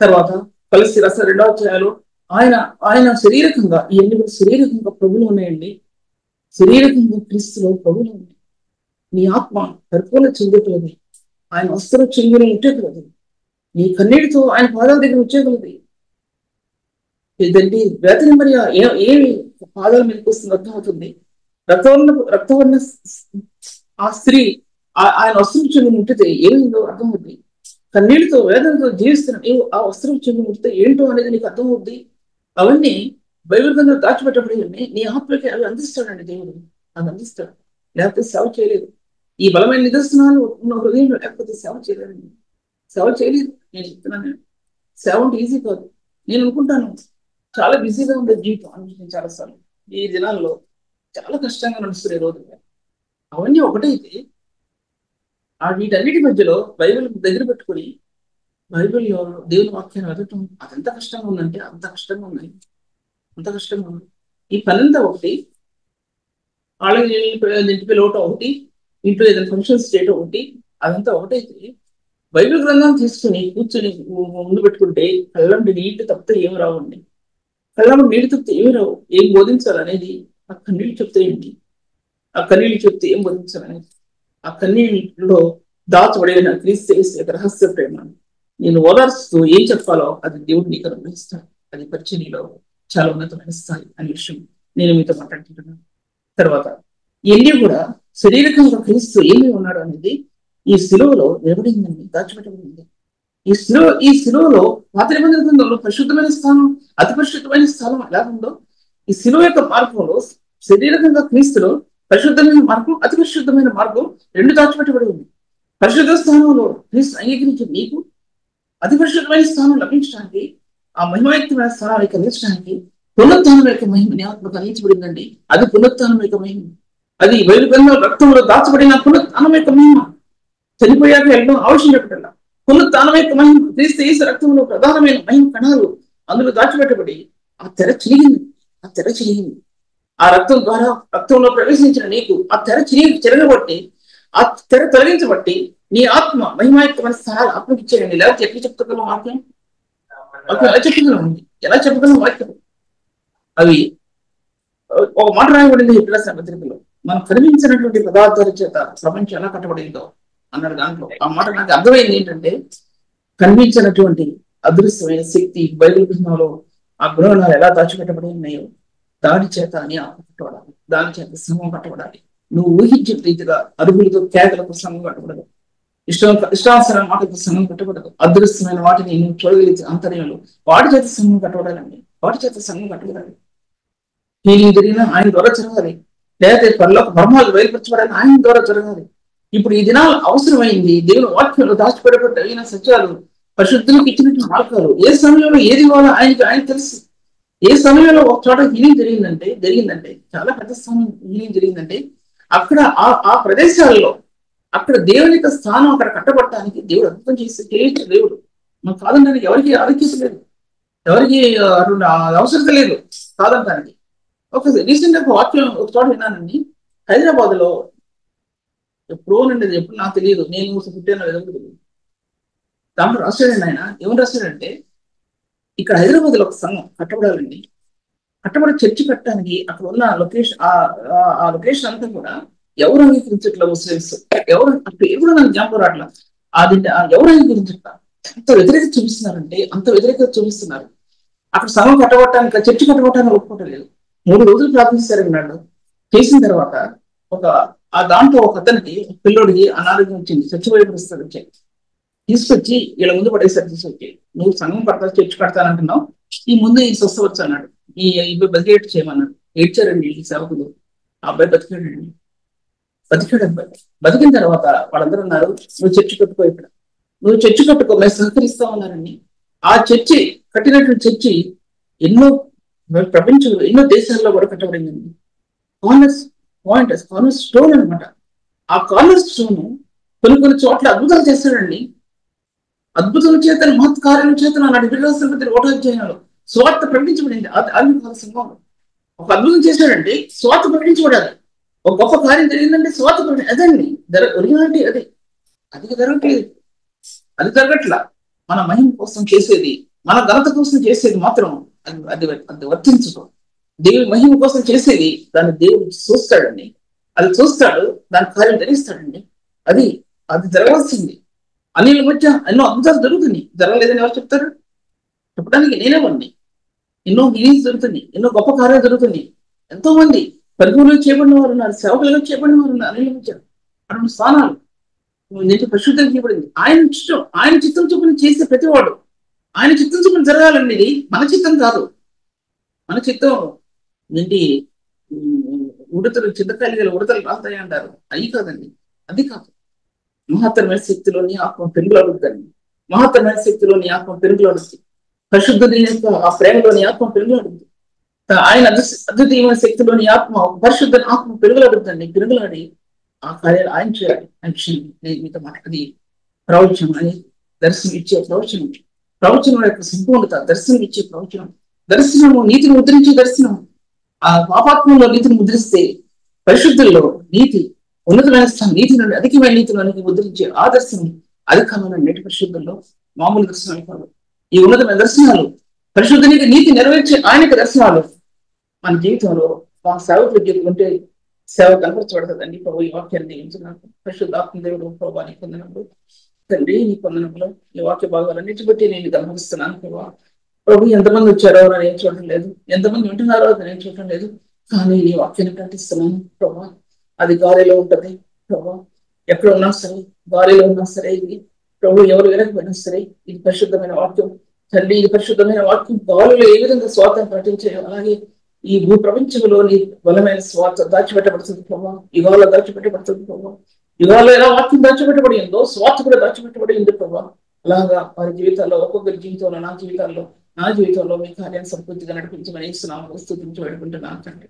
తర్వాత కలిసి రస 2వ అధ్యాయాలు ఆయన ఆయన శారీరకంగా ఇవన్నీ కూడా శారీరకంగా ప్రభులు ఉన్నాయండి. శారీరకంగా క్రీస్తులో ప్రభులు ఉన్నాయి. నీ ఆత్మ పరిపూర్ణ చెందుతున్నది. ఆయన వస్త్ర చెంగుని ఉంచేకలదు. నీ కన్నీటితో ఆయన పాదాల దగ్గర వచ్చేయగలది. ఇదండి వేతని మరి ఏమి పాదాల మీదకి వస్తుంది అర్థమవుతుంది. రక్తవర్ణ ఆ స్త్రీ ఆయన వస్త్రం చెంగు ముట్టితే ఏమైందో అర్థమవుద్ది. కన్నీటితో వేదనతో జీవిస్తున్న ఆ వస్త్రం చెంగు ముట్టితే ఏంటో అనేది నీకు అర్థమవుద్ది. అవన్నీ బైబిల్ గ్రంథంలో దాచిపెట్టబడి నీ ఆత్మకి అవి అందిస్తాడండి దేవుడు. అది అందిస్తాడు, లేకపోతే సేవ చేయలేదు. ఈ బలమైన నిదర్శనాలు ఉన్న హృదయంలో లేకపోతే సేవ చేయలేదండి. సేవ చేయలేదు. నేను చెప్తున్నాను, సేవ అంటే ఈజీ కాదు. నేను అనుకుంటాను చాలా బిజీగా ఉండే జీవితం అనుకుంటాను చాలాసార్లు. ఈ దినాల్లో చాలా కష్టంగా నడుస్తున్న రోజుగా అవన్నీ ఒకటైతే వీటన్నిటి మధ్యలో బైబిల్ దగ్గర పెట్టుకుని బైబిల్లో దేవుని వాక్యాన్ని వెతకటం అదెంత కష్టంగా ఉందంటే అంత కష్టంగా ఉన్నాయి, అంత కష్టంగా ఉంది. ఈ పనంతా ఒకటి, వాళ్ళకి ఇంటి పిల్లవటం ఒకటి, ఇంట్లో ఏదైనా ఫంక్షన్స్ చేయటం ఒకటి, అదంతా ఒకటైతే బైబిల్ గ్రంథాన్ని తీసుకుని కూర్చొని ముందు పెట్టుకుంటే కళ్ళంటి నీళ్లు తప్పితే ఏమి రావండి. కళ్ళంటి నీళ్లు తప్పితే ఏమి రావు. ఏం బోధించాలనేది ఆ కన్నీళ్ళు చెప్తే ఏంటి, ఆ కన్నీళ్ళు చెప్తే ఏం బోధించాలనేది, ఆ కన్నీళ్ళలో దాచబడిన క్రీస్తు రహస్య ప్రేమ నేను ఓదార్స్తూ ఏం చెప్పాలో అది దేవుడు నీకు అనుగ్రహిస్తాడు. అది పరిచర్యలో చాలా ఉన్నతమైన స్థాయి అనే విషయం నేను మీతో మాట్లాడుకుంటున్నాను. తర్వాత ఇవన్నీ కూడా శారీరకంగా క్రీస్తు ఏమి ఉన్నాడు అనేది ఈ శిలువలో నిలబడిందండి, దాచిపెట్టబడింది. ఈ శిలువలో పాత నిబంధన గ్రంథంలో పరిశుద్ధమైన స్థానం, అతి పరిశుద్ధమైన స్థానం ఎలా ఉందో ఈ శిలువ యొక్క మార్గంలో శారీరకంగా క్రీస్తులో పరిశుద్ధమైన మార్గం, అతి పరిశుద్ధమైన మార్గం రెండు దాచిపెట్టబడి ఉంది. పరిశుద్ధ స్థానంలో క్రీస్తు అంగీకరించి నీకు అతి పరిశుద్ధమైన స్థానం లభించడానికి, ఆ మహిమయుక్తమైన స్థానానికి అందించడానికి పునరుత్థానం యొక్క మహిమని ఆత్మకు అందించబడిందండి. అది పునరుత్థానం యొక్క మహిమ. అది బైబిల్ గ్రంథంలో రక్తంలో దాచబడిన పునరుత్థానం యొక్క మహిమ. చనిపోయాక వెళ్ళడం అవసరం చెప్పటల్లా. పునరుత్థానం యొక్క మహిమ, క్రీస్తు యేసు రక్తంలో ప్రధానమైన మహిమ కణాలు అందులో దాచిపెట్టబడి ఆ తెర చిరిగింది. ఆ తెర చిరిగింది. ఆ రక్తం ద్వారా రక్తంలో ప్రవేశించిన నీకు ఆ తెర చిరగబట్టి, ఆ తెర తొలగించబట్టి నీ ఆత్మ మహిమాయుక్తమైన స్థానాలు ఆత్మకి ఇచ్చేయండి. లేకపోతే ఎట్లా చెప్తున్న వాక్యం ఎలా చెప్పగలం, ఎలా చెప్పగలం వాక్యం? అవి ఒక మాట రాయబడింది ఎపిలసిన పత్రికలో, మనం కనిపించినటువంటి పదార్థాల చేత ప్రపంచం ఎలా కట్టబడిందో అన్నాడు. దాంట్లో ఆ మాట నాకు అర్థమైంది ఏంటంటే, కనిపించినటువంటి అదృశ్యమైన శక్తి బైబిల్ గ్రంథంలో ఆ గుణాలు ఎలా దాచిపెట్టబడి ఉన్నాయో దాని చేత నీ ఆత్మ కట్టబడాలి, దాని చేత సంఘం కట్టబడాలి. నువ్వు ఊహించిన రీతిగా అరుగులతో కేకలకు సంఘం కట్టబడదు, ఇష్టానుసార మాటలకు సంఘం కట్టబడదు. అదృశ్యమైన వాటిని నువ్వు చూడగలిగే అంతర్యంలో వాటి చేత సంఘం కట్టబడాలండి, వాటి చేత సంఘం కట్టబడాలి. హీలింగ్ జరిగినా ఆయన ద్వారా జరగాలి, లేకపోతే పరలోక మర్మాలు బయలుపరచబడాలి ఆయన ద్వారా జరగాలి. ఇప్పుడు ఈ దినాలు అవసరమైంది దేవుని వాక్యంలో దాచిపెట్టబడ్డ అయిన సత్యాలు, పరిశుద్ధులకు ఇచ్చినటువంటి మార్గాలు. ఏ సమయంలో ఏది ఇవ్వాలో ఆయన తెలుసు. ఏ సమయంలో ఒక చోట హీలింగ్ జరిగిందంటే చాలా పెద్ద స్థానం హీలింగ్ జరిగిందంటే అక్కడ ఆ ప్రదేశాల్లో అక్కడ దేవుని యొక్క స్థానం అక్కడ కట్టబడటానికి దేవుడు అద్భుతం చేయొచ్చు. దేవుడు మనం కాదనడానికి ఎవరికి ఆరోగ్యత లేదు, ఎవరికి అవసరత లేదు కాదనడానికి. రీసెంట్ గా వాక్యం ఒక చోట విన్నానండి, హైదరాబాద్ లో ఎప్పుడో నుండి, ఎప్పుడు నాకు తెలియదు, నేను పుట్టిన విధంగా తెలియదు. దాంట్లో రాశాడండి ఆయన. ఏమని రాశాడంటే, ఇక్కడ హైదరాబాద్ లో ఒక సంఘం కట్టబడాలండి, కట్టబడి చర్చి కట్టడానికి అక్కడ ఉన్న లొకేషన్, ఆ లొకేషన్ అంతా కూడా ఎవరు అంగీకరించట్లా, ముస్లిమ్స్ ఎవరు పేరు కూడా నాకు జ్ఞాపకం రావట్లా, అది ఎవరు అంగీకరించట్లా. అంత వ్యతిరేకత చూపిస్తున్నారంటే అంత వ్యతిరేకత చూపిస్తున్నారు. అక్కడ సంఘం కట్టబడటానికి, చర్చి కట్టబడటానికి ఒప్పుకోవట్లేదు. 3 రోజులు ప్రార్థిస్తారన్నాడు. చేసిన తర్వాత దాంట్లో ఒక అతనికి పిల్లోడికి అనారోగ్యం వచ్చింది, చచ్చిపోయే పరిస్థితి వచ్చాయి. తీసుకొచ్చి వీళ్ళ ముందు పడేసారి, తీసుకొచ్చి నువ్వు సంఘం కడతా చర్చి కడతానంటున్నావు, ఈ ముందు ఈ స్వస్థవచ్చు అన్నాడు. ఈ బతికేట్ చేయమన్నాడు. ఏడ్చారండి ఈ సేవకులు. ఆ అబ్బాయి బతికాడు అబ్బాయి. బతికిన తర్వాత వాళ్ళందరూ అన్నారు, నువ్వు చర్చి కట్టుకో, ఇక్కడ నువ్వు చర్చి కట్టుకో, మేము సహకరిస్తా ఉన్నారండి. ఆ చర్చి కట్టినటువంటి చర్చి ఎన్నో ప్రపంచంలో ఎన్నో దేశాల్లో కూడా కట్టబడిందండి. కార్నర్ స్టోన్ అనమాట. ఆ కార్నర్ స్టోన్ కొన్ని చోట్ల అద్భుతాలు చేస్తాడండి. అద్భుతం చేత, మహత్కార్యం చేత నాటి 1వ అధ్యాయంలో స్వార్థ ప్రకటించబడింది. అది సంభవం. ఒక అద్భుతం చేశాడంటే స్వార్థ ప్రకటించబడాలి. ఒక గొప్ప కార్యం జరిగిందంటే స్వార్థ ప్రకటి అదండి ఒరిజినాలిటీ. అది అది జరగట్లేదు. అది జరగట్లా. మన మహిమ కోసం చేసేది, మన ఘనత కోసం చేసేది మాత్రం అది అది అది వర్తించదు. దేవుడి మహిమ కోసం చేసేది దాన్ని దేవుడు చూస్తాడండి. అది చూస్తాడు, దాని కార్యం జరిగిస్తాడండి. అది అది జరగాల్సింది. అన్నిల మధ్య ఎన్నో అద్భుతాలు జరుగుతున్నాయి. జరగలేదని ఎవరు చెప్తారు? చెప్పడానికి నేనేవండి. ఎన్నో హీలింగ్స్ జరుగుతున్నాయి, ఎన్నో గొప్ప కార్యాలు జరుగుతున్నాయి. ఎంతో మంది పరిపూర్ణంగా చేయబడిన వారు ఉన్నారు, సేవకులుగా చేయబడిన వారు ఉన్నారు. అన్నిల మధ్య అటువంటి స్థానాలు నేను పరిశుద్ధం చేయబడింది. ఆయన చిత్తం చొప్పున చేసే ప్రతివాడు ఆయన చిత్తం చొప్పున జరగాలండి. ఇది మన చిత్తం కాదు. మన చిత్తం ఏంటి? ఉడతలు చింతకాయలు ఉడతలు రాస్తాయి అంటారు. అవి కాదండి, అది కాదు. మహత్తరమైన శక్తిలోని ఆత్మ పెరుగులాడుద్దండి. మహత్తరమైన శక్తిలోని ఆత్మ పెరుగులాడుద్ది. పరిశుద్ధుని యొక్క ఆ ప్రేమలోని ఆత్మ పెరుగులాడుద్ది. ఆయన అద్వితీయమైన శక్తిలోని ఆత్మ పరిశుద్ధ ఆత్మ పెరుగులాడుద్దండి. పెరుగులాడి ఆ కార్యాలు ఆయన చేయాలి. మీతో అది ప్రవచనం అని దర్శనం ఇచ్చే ప్రవచనం. ప్రవచనం యొక్క సంపూర్ణత దర్శనం ఇచ్చే ప్రవచనం. దర్శనము నీతిని ముద్రించే దర్శనం. ఆ పాపాత్మంలో నీతిని ముద్రిస్తే పరిశుద్ధుల్లో నీతి ఉన్నతమైన నీతి నుండి అధికమైన నీతిలోనికి ముద్రించే ఆ దర్శనం అధికమైన నేటి పరిశుద్ధుల్లో మామూలు దర్శనాలు కాదు. ఈ ఉన్నతమైన దర్శనాలు పరిశుద్ధునికి నీతి నెరవేర్చే ఆయనకి దర్శనాలు మన జీవితంలో మా సేవకుల జీవితం ఉంటే సేవ కనపరచబడుతుందండి. ప్రభు ఈ వాక్యాన్ని దీవించినప్పుడు పరిశుద్ధాత్మ దేవుడు ప్రభావాన్ని పొందినప్పుడు తండ్రి నీ పొందినప్పుడు ఈ వాక్య భాగాలన్నిటి బట్టి నేను గమనిస్తున్నాను. ప్రభు ఎంతమంది వచ్చారో అని నేను చూడటం లేదు, ఎంతమంది వింటున్నారో అది నేను చూడటం లేదు. కానీ నీ వాక్యాన్ని ప్రకటిస్తున్నాను ప్రభా. అది గాలిలో ఉంటది ప్రభా. ఎక్కడ ఉన్నా సరే, గాలిలో ఉన్నా సరే, ఇది ప్రభు ఎవరు వినకపోయినా సరే ఇది పరిశుద్ధమైన వాక్యం తండ్రి. ఇది పరిశుద్ధమైన వాక్యం గాలిలో ఏ విధంగా స్వార్థం ప్రకటించాయో అలాగే ఈ భూ ప్రపంచంలోని బలమైన స్వార్థ దాచిపెట్టబడుతుంది ప్రభావ. యుగాల్లో దాచిపెట్టబడుతుంది ప్రభావ. యుగాల్లో ఎలా వాక్యం దాచిపెట్టబడిందో స్వార్థ కూడా దాచిపెట్టబడింది ప్రభావ. అలాగా వారి జీవితాల్లో, ఒక్కొక్కరి జీవితంలో, నా జీవితాల్లో మీ కార్యాన్ని సంపూర్తిగా నడిపించమని స్తుతించి వేడుకుంటున్నాను తండ్రి.